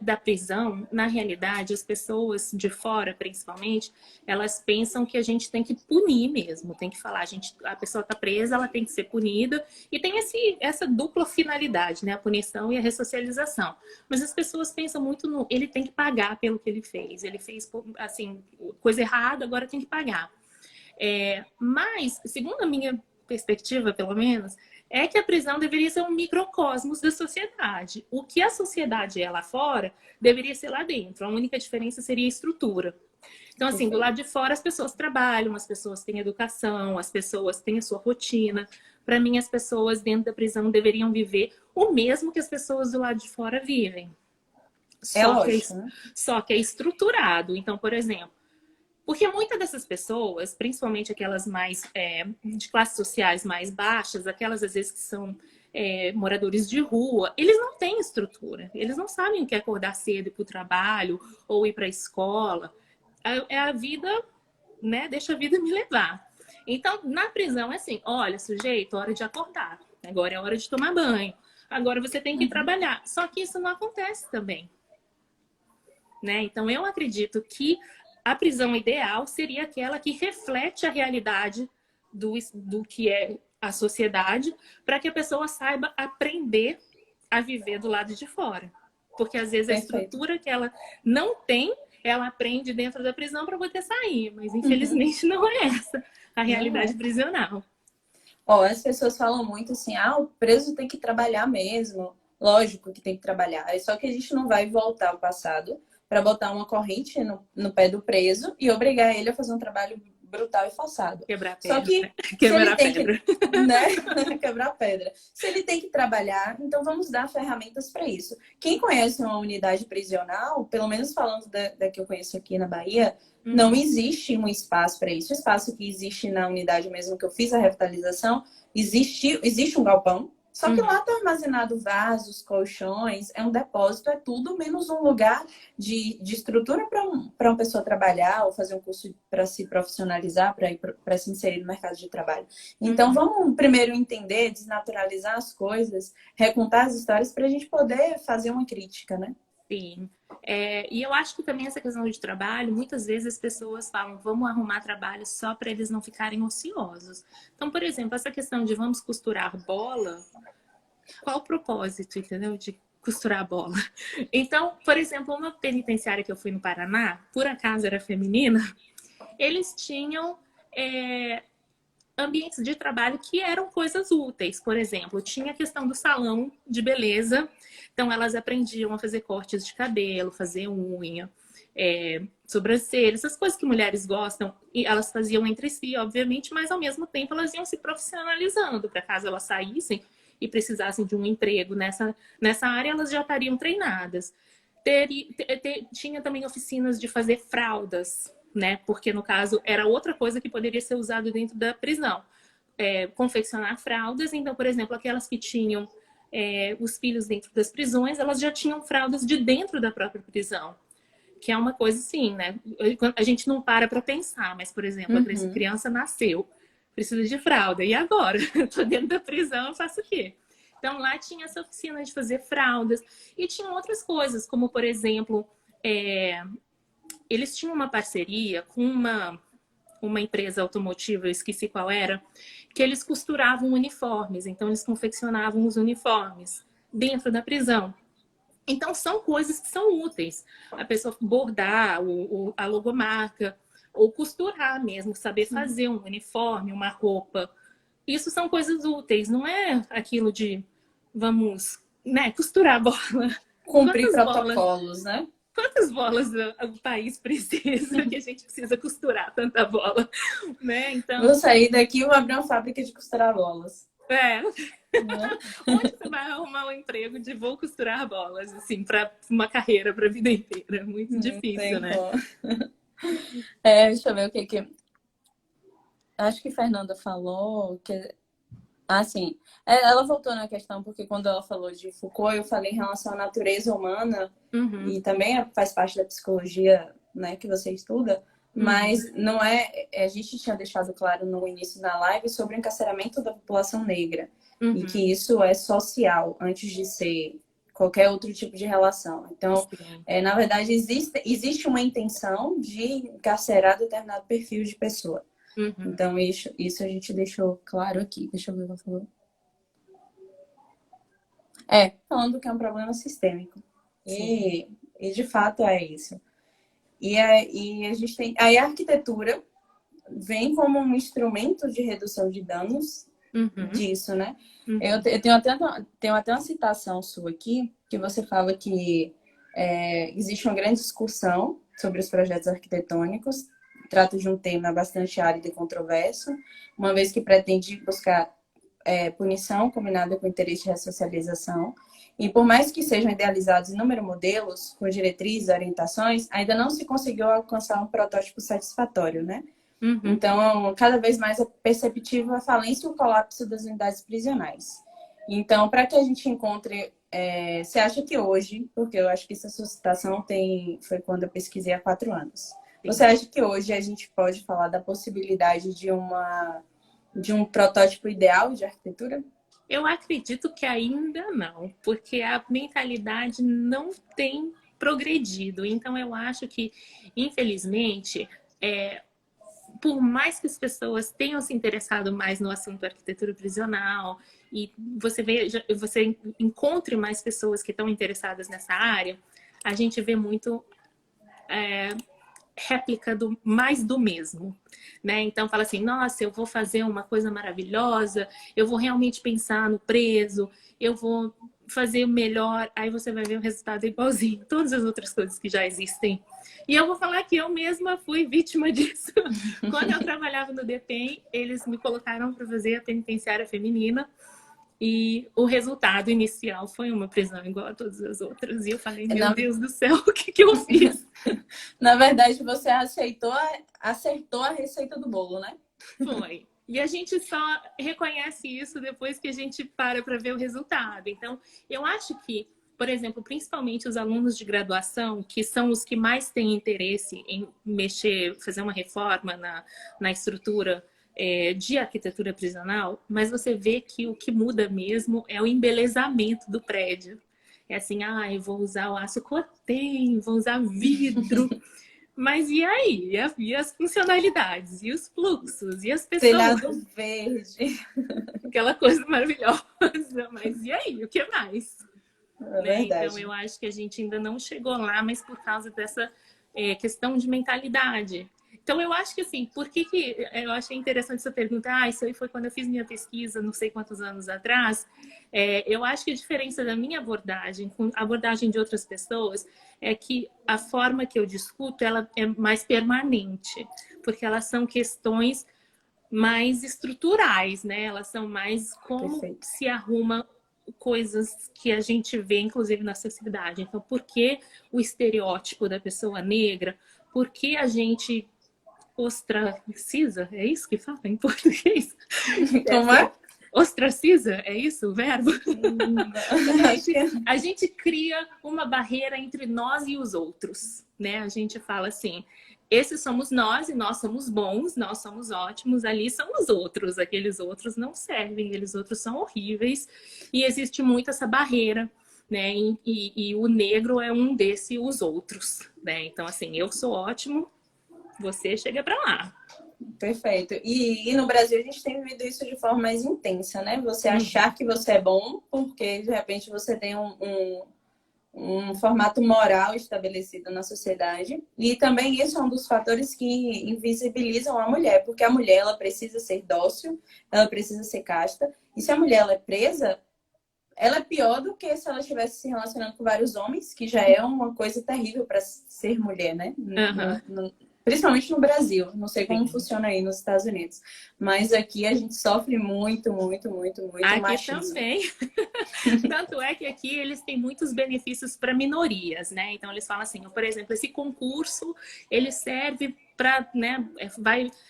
da prisão, na realidade, as pessoas de fora, principalmente, elas pensam que a gente tem que punir mesmo, tem que falar, a pessoa está presa, ela tem que ser punida, e tem essa dupla finalidade, né? A punição e a ressocialização. Mas as pessoas pensam muito no, ele tem que pagar pelo que ele fez assim, coisa errada, agora tem que pagar. Mas, segundo a minha perspectiva, pelo menos, é que a prisão deveria ser um microcosmos da sociedade. O que a sociedade é lá fora deveria ser lá dentro. A única diferença seria a estrutura. Então, assim, do Perfeito. lado de fora as pessoas trabalham, as pessoas têm educação, as pessoas têm a sua rotina. Para mim, as pessoas dentro da prisão deveriam viver o mesmo que as pessoas do lado de fora vivem. É Só que é, lógico, né? só que é estruturado. Então, por exemplo, porque muitas dessas pessoas, principalmente aquelas mais de classes sociais mais baixas, aquelas às vezes que são moradores de rua, eles não têm estrutura. Eles não sabem o que é acordar cedo e ir para o trabalho ou ir para a escola. É a vida, né? Deixa a vida me levar. Então, na prisão é assim: olha, sujeito, hora de acordar. Agora é hora de tomar banho. Agora você tem que Uhum. trabalhar. Só que isso não acontece também, né? Então, eu acredito que a prisão ideal seria aquela que reflete a realidade do que é a sociedade, para que a pessoa saiba aprender a viver do lado de fora. Porque às vezes a Perfeito. estrutura que ela não tem, ela aprende dentro da prisão para poder sair. Mas Uhum. infelizmente não é essa a Não realidade é. prisional. Ó, as pessoas falam muito assim, ah, o preso tem que trabalhar mesmo. Lógico que tem que trabalhar. É só que a gente não vai voltar ao passado para botar uma corrente no pé do preso e obrigar ele a fazer um trabalho brutal e forçado. Quebrar a Só pedra, que né? se Quebrar ele a tem que, pedra. né, quebrar pedra. Se ele tem que trabalhar, então vamos dar ferramentas para isso. Quem conhece uma unidade prisional, pelo menos falando da que eu conheço aqui na Bahia, não Uhum, existe um espaço para isso. O espaço que existe na unidade mesmo que eu fiz a revitalização, existe um galpão, só que uhum. lá está armazenado vasos, colchões, é um depósito, é tudo menos um lugar de estrutura para uma pessoa trabalhar ou fazer um curso para se profissionalizar, para se inserir no mercado de trabalho. Então, Uhum. vamos primeiro entender, desnaturalizar as coisas, recontar as histórias para a gente poder fazer uma crítica, né? Sim. E eu acho que também essa questão de trabalho, muitas vezes as pessoas falam, vamos arrumar trabalho só para eles não ficarem ociosos. Então, por exemplo, essa questão de vamos costurar bola, qual o propósito, entendeu? De costurar a bola. Então, por exemplo, uma penitenciária que eu fui no Paraná, por acaso era feminina, eles tinham ambientes de trabalho que eram coisas úteis. Por exemplo, tinha a questão do salão de beleza. Então, elas aprendiam a fazer cortes de cabelo, fazer unha, sobrancelha, essas coisas que mulheres gostam. E elas faziam entre si, obviamente, mas ao mesmo tempo elas iam se profissionalizando para caso elas saíssem e precisassem de um emprego nessa área, elas já estariam treinadas. Tinha também oficinas de fazer fraldas, né? Porque no caso era outra coisa que poderia ser usado dentro da prisão. Confeccionar fraldas, então, por exemplo, aquelas que tinham os filhos dentro das prisões, elas já tinham fraldas de dentro da própria prisão. Que é uma coisa assim, né? A gente não para pensar, mas, por exemplo, a Uhum. criança nasceu, precisa de fralda, e agora? Eu tô dentro da prisão, eu faço o quê? Então lá tinha essa oficina de fazer fraldas e tinha outras coisas, como por exemplo, eles tinham uma parceria com uma empresa automotiva, eu esqueci qual era, que eles costuravam uniformes, então eles confeccionavam os uniformes dentro da prisão. Então são coisas que são úteis. A pessoa bordar a logomarca, ou costurar mesmo, saber Sim. fazer um uniforme, uma roupa. Isso são coisas úteis, não é aquilo de vamos, né, costurar a bola. Cumprir Quantas bolas protocolos, né? quantas bolas o país precisa que a gente precisa costurar tanta bola, né? Vou Então, sair daqui e vou abrir uma fábrica de costurar bolas, é, né? onde você vai arrumar um emprego de vou costurar bolas, assim, para uma carreira, para a vida inteira? É muito Não difícil, tem né? como. Deixa eu ver o que que... Acho que Fernanda falou que... Ah, sim. Ela voltou na questão porque quando ela falou de Foucault, eu falei em relação à natureza humana Uhum, e também faz parte da psicologia, né, que você estuda, uhum, mas não é... A gente tinha deixado claro no início da live sobre o encarceramento da população negra e uhum, que isso é social antes de ser qualquer outro tipo de relação. Então, sim, na verdade, existe uma intenção de encarcerar determinado perfil de pessoa. uhum, Então, isso a gente deixou claro aqui. Deixa eu ver o que ela falou. Falando que é um problema sistêmico. sim, E de fato é isso. E a gente tem. Aí a arquitetura vem como um instrumento de redução de danos uhum, disso, né? uhum, Eu tenho até uma citação sua aqui, que você fala que existe uma grande discussão sobre os projetos arquitetônicos. Trata de um tema bastante árido e controverso, uma vez que pretende buscar punição combinada com interesse de ressocialização. E por mais que sejam idealizados inúmeros modelos, com diretrizes, orientações, ainda não se conseguiu alcançar um protótipo satisfatório, né? Uhum. Então, cada vez mais é perceptível a falência e o colapso das unidades prisionais. Então, para que a gente encontre... você acha que hoje, porque eu acho que essa suscitação foi quando eu pesquisei há 4 anos. Sim. Você acha que hoje a gente pode falar da possibilidade de um protótipo ideal de arquitetura? Eu acredito que ainda não, porque a mentalidade não tem progredido. Então, eu acho que, infelizmente, por mais que as pessoas tenham se interessado mais no assunto arquitetura prisional e você encontre mais pessoas que estão interessadas nessa área, a gente vê muito réplica mais do mesmo, né? Então fala assim, nossa, eu vou fazer uma coisa maravilhosa, eu vou realmente pensar no preso, eu vou fazer o melhor, aí você vai ver o resultado igualzinho, todas as outras coisas que já existem. E eu vou falar que eu mesma fui vítima disso. Quando eu trabalhava no DEPEN, eles me colocaram para fazer a penitenciária feminina. E o resultado inicial foi uma prisão igual a todas as outras. E eu falei, meu Deus do céu, o que eu fiz? Na verdade, você acertou a receita do bolo, né? Foi. E a gente só reconhece isso depois que a gente para ver o resultado. Então, eu acho que, por exemplo, principalmente os alunos de graduação, que são os que mais têm interesse em fazer uma reforma na estrutura de arquitetura prisional, mas você vê que o que muda mesmo é o embelezamento do prédio. É assim, eu vou usar o aço cortem, vou usar vidro. Mas e aí? E as funcionalidades? E os fluxos? E as pessoas? Telhado verde. Aquela coisa maravilhosa. Mas e aí? O que mais? Né? Então, eu acho que a gente ainda não chegou lá, mas por causa dessa questão de mentalidade. Então, eu acho que assim, por que eu achei interessante essa pergunta? Isso aí foi quando eu fiz minha pesquisa, não sei quantos anos atrás. Eu acho que a diferença da minha abordagem com a abordagem de outras pessoas é que a forma que eu discuto, ela é mais permanente, porque elas são questões mais estruturais, né? Elas são mais como Perfeito. Se arruma coisas que a gente vê, inclusive, na sociedade. Então, por que o estereótipo da pessoa negra? Por que a gente ostraciza? É isso que fala em português? Como é? Ostraciza? É isso o verbo? A gente cria uma barreira entre nós e os outros, né? A gente fala assim, esses somos nós e nós somos bons, nós somos ótimos, ali são os outros, aqueles outros não servem, aqueles outros são horríveis. E existe muito essa barreira, né? E o negro é um desses, os outros, né? Então, assim, eu sou ótimo, você chega para lá. Perfeito. E no Brasil a gente tem vivido isso de forma mais intensa, né? Você achar que você é bom porque de repente você tem um formato moral estabelecido na sociedade. E também isso é um dos fatores que invisibilizam a mulher, porque a mulher ela precisa ser dócil, ela precisa ser casta. E se a mulher ela é presa, ela é pior do que se ela estivesse se relacionando com vários homens, que já é uma coisa terrível para ser mulher, né? Principalmente no Brasil. Não sei como funciona aí nos Estados Unidos. Mas aqui a gente sofre muito machismo. Aqui também. Tanto é que aqui eles têm muitos benefícios para minorias, né? Então eles falam assim, por exemplo, esse concurso, ele serve para, né,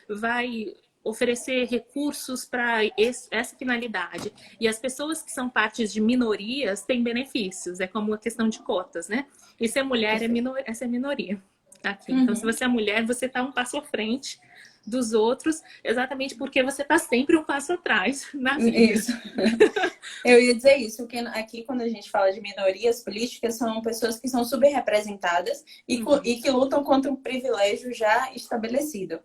vai oferecer recursos para essa finalidade. E as pessoas que são partes de minorias têm benefícios. É como a questão de cotas, né? E ser mulher essa é minoria. Aqui. Então, se você é mulher, você está um passo à frente dos outros, exatamente porque você está sempre um passo atrás na vida. Isso. Eu ia dizer isso, porque aqui quando a gente fala de minorias políticas, são pessoas que são subrepresentadas e que lutam contra um privilégio já estabelecido.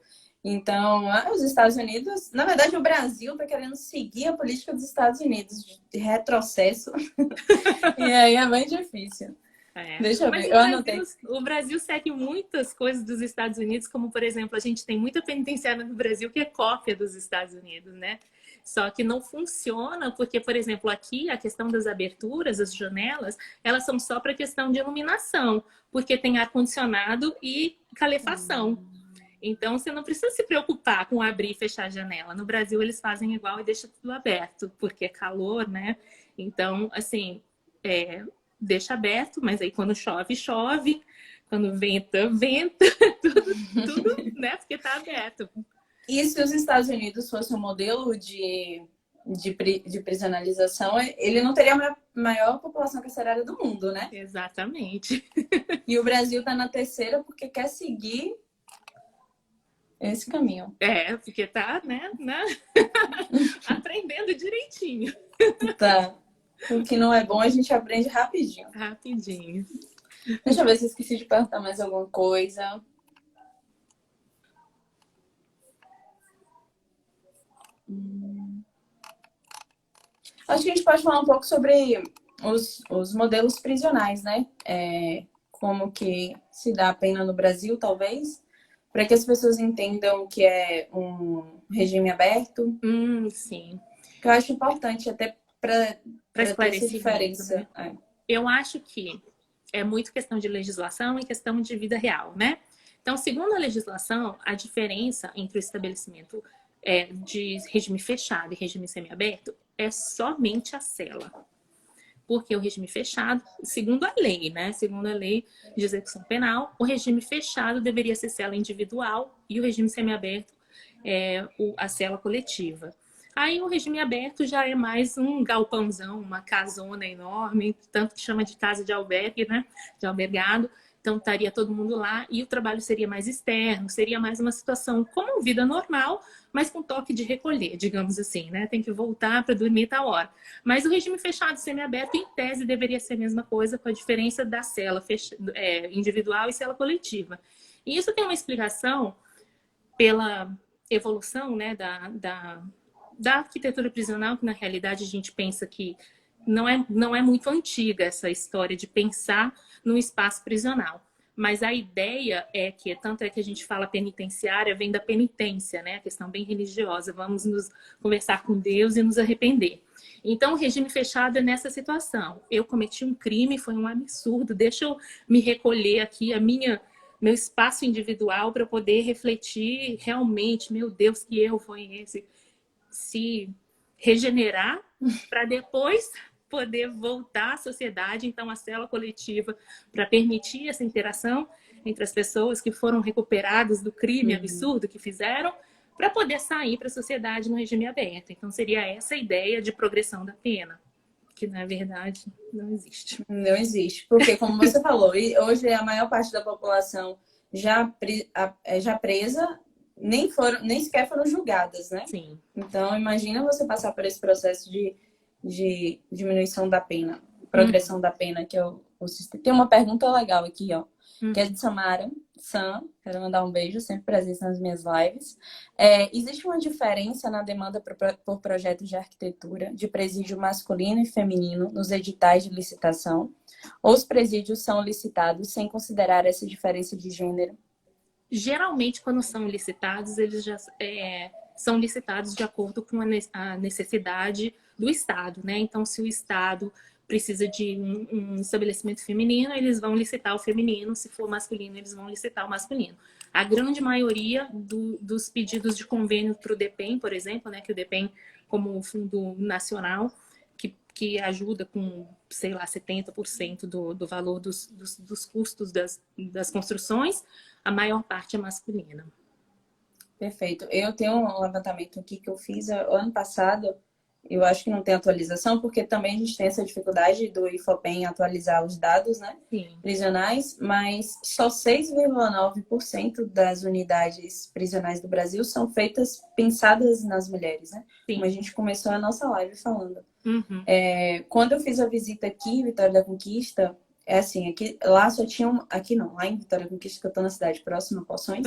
Então, os Estados Unidos, na verdade o Brasil está querendo seguir a política dos Estados Unidos de retrocesso e aí é bem difícil. Deixa eu Mas ver, eu anotei. O Brasil segue muitas coisas dos Estados Unidos, como, por exemplo, a gente tem muita penitenciária no Brasil que é cópia dos Estados Unidos, né? Só que não funciona porque, por exemplo, aqui a questão das aberturas, as janelas, elas são só para questão de iluminação, porque tem ar-condicionado e calefação. Então, você não precisa se preocupar com abrir e fechar a janela. No Brasil, eles fazem igual e deixam tudo aberto, porque é calor, né? Então, assim, deixa aberto, mas aí quando chove, chove. Quando venta, venta. Tudo, né? Porque tá aberto. E se os Estados Unidos fosse um modelo de prisionalização, ele não teria a maior população carcerária do mundo, né? Exatamente. E o Brasil está na terceira porque quer seguir esse caminho. Porque tá, né? Aprendendo direitinho. Tá. O que não é bom, a gente aprende rapidinho. Rapidinho. Deixa eu ver se eu esqueci de perguntar mais alguma coisa. Acho que a gente pode falar um pouco sobre os modelos prisionais, né? Como que se dá a pena no Brasil, talvez, para que as pessoas entendam que é um regime aberto. Sim. Que eu acho importante até para ter essa diferença. Né? Eu acho que é muito questão de legislação e questão de vida real, né? Então, segundo a legislação, a diferença entre o estabelecimento de regime fechado e regime semiaberto é somente a cela. Porque o regime fechado, segundo a lei, né? Segundo a lei de execução penal, o regime fechado deveria ser cela individual e o regime semiaberto a cela coletiva. Aí o regime aberto já é mais um galpãozão, uma casona enorme, tanto que chama de casa de albergue, né? De albergado. Então estaria todo mundo lá e o trabalho seria mais externo, seria mais uma situação como vida normal, mas com toque de recolher, digamos assim, né? Tem que voltar para dormir tal hora. Mas o regime fechado e semiaberto, em tese, deveria ser a mesma coisa, com a diferença da cela individual e cela coletiva. E isso tem uma explicação pela evolução, né, da arquitetura prisional, que na realidade a gente pensa que não é muito antiga essa história de pensar num espaço prisional. Mas a ideia tanto é que a gente fala penitenciária, vem da penitência, né? A questão bem religiosa. Vamos nos conversar com Deus e nos arrepender. Então, o regime fechado é nessa situação. Eu cometi um crime, foi um absurdo. Deixa eu me recolher aqui, meu espaço individual para poder refletir realmente, meu Deus, que erro foi esse? Se regenerar para depois poder voltar à sociedade, então a cela coletiva, para permitir essa interação entre as pessoas que foram recuperadas do crime absurdo que fizeram, para poder sair para a sociedade no regime aberto. Então seria essa a ideia de progressão da pena, que na verdade não existe. Não existe, porque como você falou, hoje a maior parte da população já presa nem sequer foram julgadas, né? Sim. Então imagina você passar por esse processo de diminuição da pena, progressão da pena, que é o sistema. Tem uma pergunta legal aqui, ó, que é de Samara Sam, quero mandar um beijo, sempre presente nas minhas lives. Existe uma diferença na demanda por projetos de arquitetura de presídio masculino e feminino nos editais de licitação? Ou os presídios são licitados sem considerar essa diferença de gênero? Geralmente, quando são licitados, eles já são licitados de acordo com a necessidade do Estado, né? Então, se o Estado precisa de um estabelecimento feminino, eles vão licitar o feminino. Se for masculino, eles vão licitar o masculino. A grande maioria dos pedidos de convênio para o DEPEN, por exemplo, né? Que o DEPEN, como fundo nacional, que ajuda com, sei lá, 70% do valor dos custos das construções, a maior parte é masculina. Perfeito. Eu tenho um levantamento aqui que eu fiz ano passado. Eu acho que não tem atualização, porque também a gente tem essa dificuldade do IFOPEM atualizar os dados, né? Sim. Prisionais, mas só 6,9% das unidades prisionais do Brasil são pensadas nas mulheres, né? Sim. Como a gente começou a nossa live falando. Uhum. Quando eu fiz a visita aqui em Vitória da Conquista, lá só tinha lá em Vitória da Conquista, que eu tô na cidade próxima, Poções,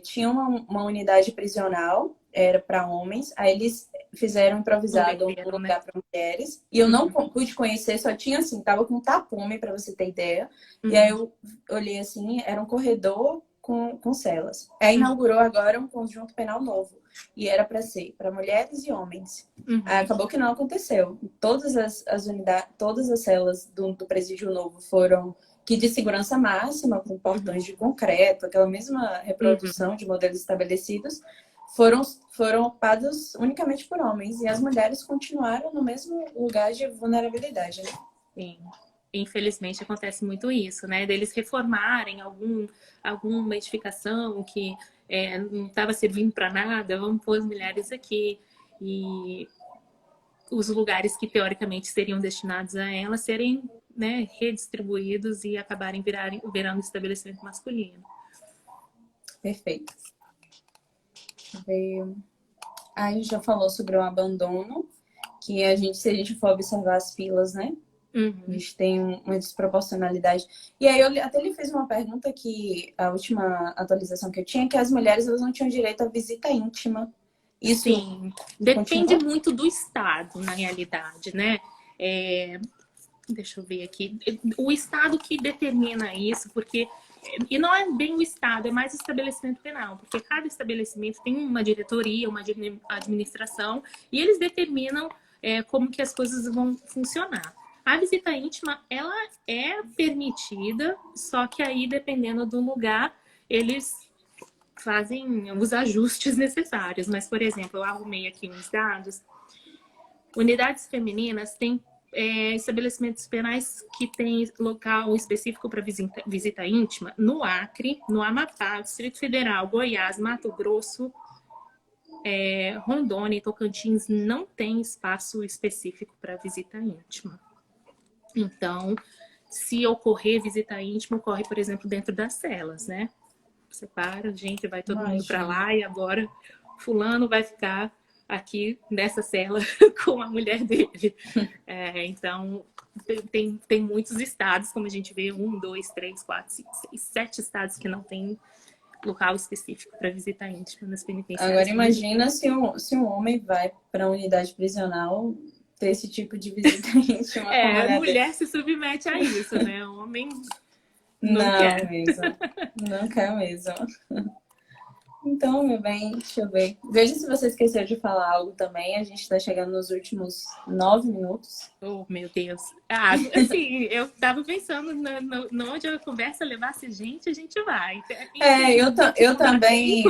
tinha uma unidade prisional, era para homens, aí eles fizeram improvisado um Converteram, né? lugar para mulheres. E eu não pude conhecer, só tinha assim, tava com tapume, para você ter ideia. E aí eu olhei assim, era um corredor com celas. Aí inaugurou agora um conjunto penal novo. E era para ser para mulheres e homens. Aí acabou que não aconteceu. Todas as unidades, todas as celas do presídio novo foram que de segurança máxima, com portões de concreto, aquela mesma reprodução de modelos estabelecidos, foram ocupados unicamente por homens. E as mulheres continuaram no mesmo lugar de vulnerabilidade, né? Sim. Infelizmente acontece muito isso, né? Deles reformarem alguma edificação que não estava servindo para nada, vamos pôr as mulheres aqui. E os lugares que teoricamente seriam destinados a elas serem, né, redistribuídos e acabarem virando estabelecimento masculino. Perfeito. Aí a gente já falou sobre o abandono, que se a gente for observar as filas, né? A gente tem uma desproporcionalidade. E aí eu até lhe fiz uma pergunta que a última atualização que eu tinha, que as mulheres elas não tinham direito à visita íntima. Isso Sim, depende muito do estado, na realidade, né? Deixa eu ver aqui. O estado que determina isso, porque... E não é bem o estado, é mais o estabelecimento penal, porque cada estabelecimento tem uma diretoria, uma administração, e eles determinam como que as coisas vão funcionar. A visita íntima, ela é permitida, só que aí, dependendo do lugar, eles fazem os ajustes necessários. Mas, por exemplo, eu arrumei aqui uns dados. Unidades femininas têm estabelecimentos penais que têm local específico para visita íntima no Acre, no Amapá, Distrito Federal, Goiás, Mato Grosso, Rondônia e Tocantins não tem espaço específico para visita íntima. Então, se ocorrer visita íntima, ocorre, por exemplo, dentro das celas, né? Separa, gente, vai todo mundo para lá e agora fulano vai ficar aqui nessa cela com a mulher dele. Então, tem muitos estados, como a gente vê, 1, 2, 3, 4, 5, 6, 7 estados que não tem local específico para visita íntima nas penitenciárias. Agora imagina se um homem vai para a unidade prisional ter esse tipo de visita íntima. A mulher se submete a isso, né? O homem não quer mesmo. Não quer mesmo. Então, meu bem, deixa eu ver. Veja se você esqueceu de falar algo também. A gente está chegando nos últimos 9 minutos. Oh, meu Deus. Assim, eu tava pensando no onde a conversa levasse gente, a gente vai. Eu também...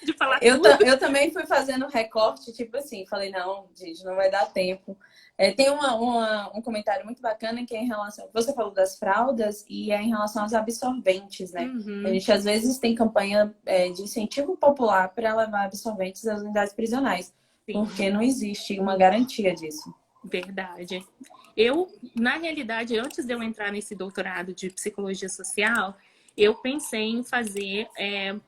De falar tudo. Eu também fui fazendo recorte, tipo assim, falei, não, gente, não vai dar tempo. Tem um comentário muito bacana que é em relação... Você falou das fraldas e é em relação aos absorventes, né? A gente, às vezes, tem campanha de incentivo popular para levar absorventes às unidades prisionais. Sim. Porque não existe uma garantia disso. Verdade. Na realidade, antes de eu entrar nesse doutorado de psicologia social, eu pensei em fazer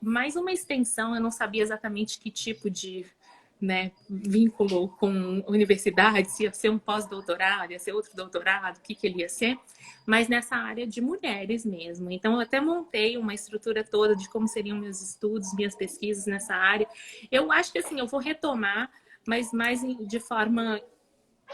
mais uma extensão. Eu não sabia exatamente que tipo de vínculo com universidade, se ia ser um pós-doutorado, ia ser outro doutorado, o que ele ia ser, mas nessa área de mulheres mesmo. Então, eu até montei uma estrutura toda de como seriam meus estudos, minhas pesquisas nessa área. Eu acho que, assim, eu vou retomar, mas mais de forma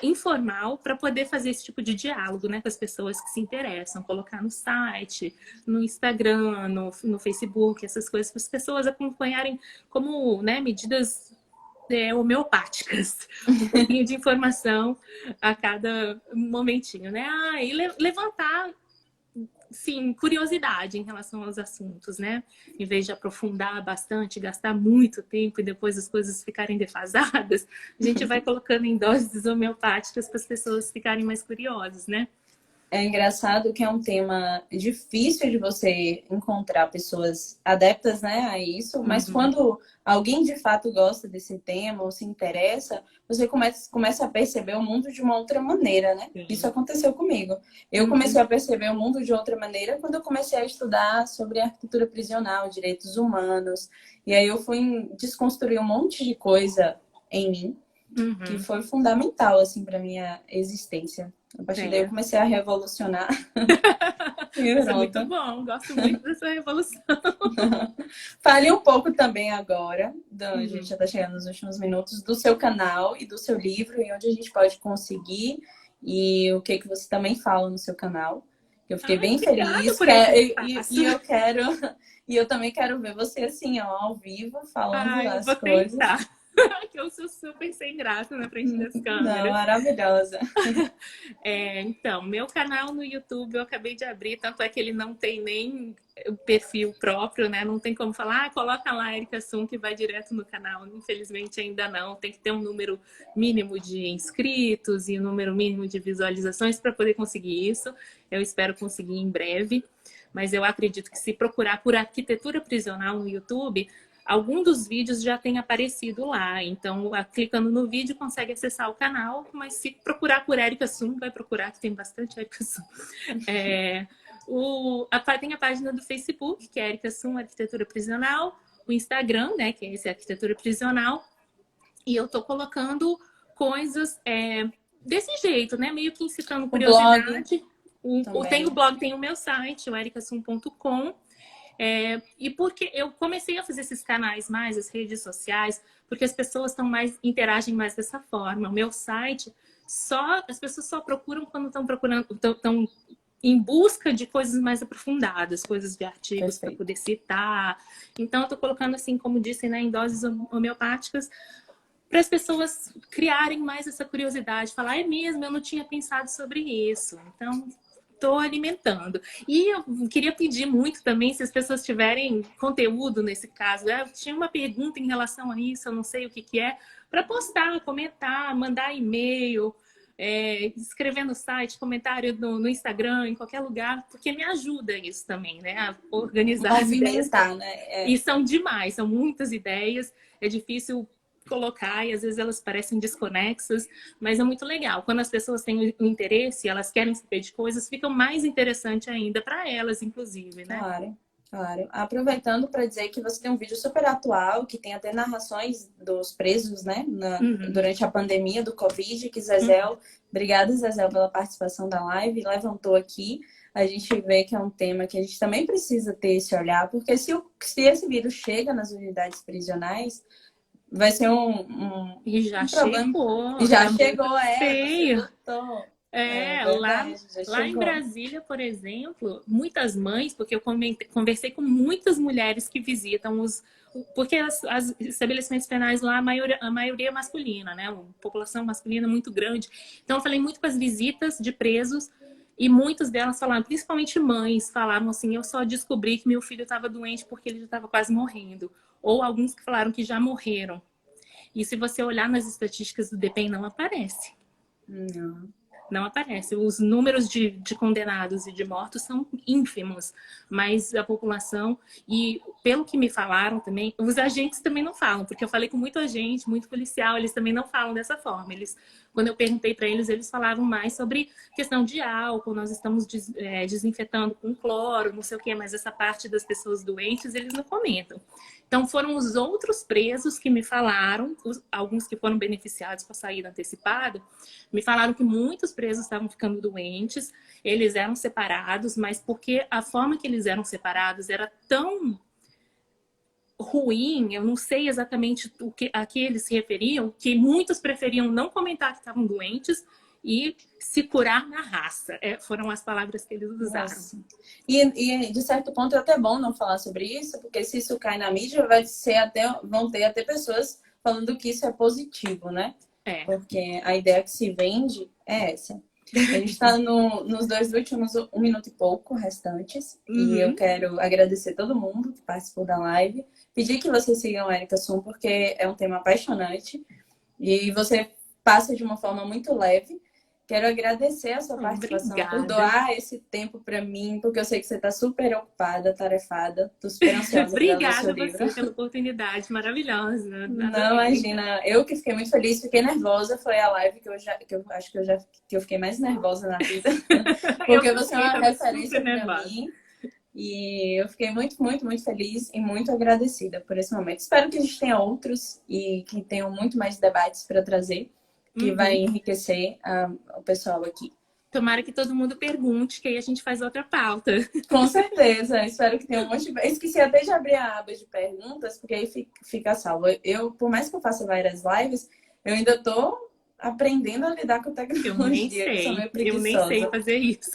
informal, para poder fazer esse tipo de diálogo, né, com as pessoas que se interessam, colocar no site, no Instagram, no Facebook, essas coisas, para as pessoas acompanharem como, medidas homeopáticas, um pouquinho de informação a cada momentinho, né? E levantar, sim, curiosidade em relação aos assuntos, né? Em vez de aprofundar bastante, gastar muito tempo e depois as coisas ficarem defasadas, a gente vai colocando em doses homeopáticas para as pessoas ficarem mais curiosas, né? É engraçado que é um tema difícil de você encontrar pessoas adeptas, né, a isso, mas quando alguém de fato gosta desse tema ou se interessa, você começa a perceber o mundo de uma outra maneira, né? Sim. Isso aconteceu comigo. Eu comecei a perceber o mundo de outra maneira quando eu comecei a estudar sobre arquitetura prisional, direitos humanos, e aí eu fui desconstruir um monte de coisa em mim, que foi fundamental, assim, para minha existência. A partir daí eu comecei a revolucionar. E Isso é pronto. muito bom, gosto muito dessa revolução. Fale um pouco também agora, a gente já está chegando nos últimos minutos, do seu canal e do seu livro, e onde a gente pode conseguir, e o que que você também fala no seu canal. Eu fiquei bem Obrigada feliz, por esse e eu quero, e eu também quero ver você assim, ó, ao vivo, falando eu as vou coisas. tentar. Que eu sou super sem graça na frente das Não, câmeras. maravilhosa. Então, meu canal no YouTube eu acabei de abrir, tanto é que ele não tem nem o perfil próprio, né? Não tem como falar, coloca lá Erika Sun que vai direto no canal. Infelizmente ainda não. Tem que ter um número mínimo de inscritos e um número mínimo de visualizações para poder conseguir isso. Eu espero conseguir em breve. Mas eu acredito que se procurar por arquitetura prisional no YouTube, algum dos vídeos já tem aparecido lá. Então, clicando no vídeo, consegue acessar o canal. Mas se procurar por Erika Sun, vai procurar, que tem bastante Erika Sun. Tem a página do Facebook, que é Erika Sun, Arquitetura Prisional. O Instagram, né, que é esse Arquitetura Prisional. E eu tô colocando coisas desse jeito, né? Meio que incitando curiosidade. Tem o blog, tem o meu site, o erikasun.com. E porque eu comecei a fazer esses canais mais, as redes sociais, porque as pessoas interagem mais dessa forma. O meu site, as pessoas só procuram quando estão em busca de coisas mais aprofundadas, coisas de artigos para poder citar. Então, eu estou colocando, assim, como disse, né, em doses homeopáticas, para as pessoas criarem mais essa curiosidade, falar, é mesmo, eu não tinha pensado sobre isso. Então, estou alimentando. E eu queria pedir muito também, se as pessoas tiverem conteúdo nesse caso, eu tinha uma pergunta em relação a isso, eu não sei o que é, para postar, comentar, mandar e-mail, escrever no site, comentário no Instagram, em qualquer lugar, porque me ajuda isso também, né? A organizar as ideias. Né? E são demais, são muitas ideias, é difícil colocar e às vezes elas parecem desconexas, mas é muito legal. Quando as pessoas têm o interesse, elas querem saber de coisas, fica mais interessante ainda para elas, inclusive, né? Claro, claro. Aproveitando para dizer que você tem um vídeo super atual, que tem até narrações dos presos, né? Durante a pandemia do Covid, que Zezel, obrigada, Zezel, pela participação da live, levantou aqui. A gente vê que é um tema que a gente também precisa ter esse olhar, porque se esse vírus chega nas unidades prisionais, vai ser E já problema. chegou. E já chegou, feio. Lá em Brasília, por exemplo, muitas mães, porque eu conversei com muitas mulheres que visitam porque os estabelecimentos penais lá, a maioria é masculina, né? Uma população masculina muito grande. Então, eu falei muito com as visitas de presos e muitas delas falaram, principalmente mães, falaram assim, eu só descobri que meu filho estava doente porque ele já estava quase morrendo. Ou alguns que falaram que já morreram. E se você olhar nas estatísticas do DPEM, não aparece. Não aparece. Os números de condenados e de mortos são ínfimos, mas a população, e pelo que me falaram também, os agentes também não falam, porque eu falei com muito agente, muito policial, eles também não falam dessa forma. Quando eu perguntei para eles, eles falavam mais sobre questão de álcool, nós estamos desinfetando com cloro, não sei o quê, mas essa parte das pessoas doentes, eles não comentam. Então, foram os outros presos que me falaram, alguns que foram beneficiados com a saída antecipada, me falaram que muitos presos estavam ficando doentes, eles eram separados, mas porque a forma que eles eram separados era tão ruim, eu não sei exatamente a que eles se referiam, que muitos preferiam não comentar que estavam doentes e se curar na raça. Foram as palavras que eles usaram. Nossa. E de certo ponto é até bom não falar sobre isso, porque se isso cai na mídia, vão ter até pessoas falando que isso é positivo, né? Porque a ideia que se vende é essa. A gente está nos 2 últimos 1 minuto e pouco restantes. E eu quero agradecer todo mundo que participou da live. Pedir que vocês sigam a Erika Sun, porque é um tema apaixonante. E você passa de uma forma muito leve. Quero agradecer a sua participação, por doar esse tempo para mim, porque eu sei que você está super ocupada, tarefada. Estou super ansiosa para ler o seu livro. Obrigada a você pela oportunidade maravilhosa. Não, imagina. Eu que fiquei muito feliz, fiquei nervosa. Foi a live que eu acho que eu fiquei mais nervosa na vida. Porque você é uma referência para mim. E eu fiquei muito, muito, muito feliz e muito agradecida por esse momento. Espero que a gente tenha outros e que tenham muito mais debates para trazer, que vai enriquecer o pessoal aqui. Tomara que todo mundo pergunte, que aí a gente faz outra pauta. Com certeza, espero que tenha um monte de... Eu esqueci até de abrir a aba de perguntas, porque aí fica salvo. Por mais que eu faça várias lives, eu ainda tô aprendendo a lidar com tecnologia, que sou meio Eu nem sei preguiçosa. fazer isso.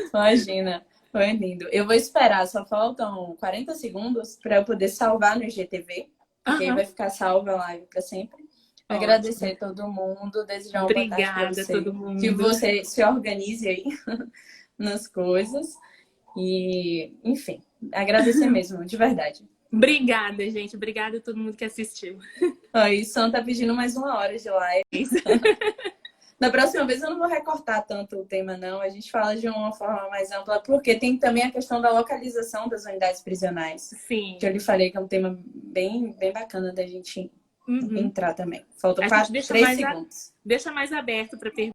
Imagina, foi lindo. Eu vou esperar, só faltam 40 segundos para eu poder salvar no IGTV, porque aí vai ficar salva a live para sempre. Agradecer a todo mundo, desejar uma boa tarde para Obrigada a você. todo mundo. Que você se organize aí nas coisas. E, enfim, agradecer mesmo, de verdade. Obrigada, gente. Obrigada a todo mundo que assistiu. Aí, Sam tá pedindo mais 1 hora de live. Da próxima vez eu não vou recortar tanto o tema, não. A gente fala de uma forma mais ampla, porque tem também a questão da localização das unidades prisionais. Sim. Que eu lhe falei que é um tema bem bacana da gente entrar também. Faltam 3 segundos. Deixa mais aberto para perguntar.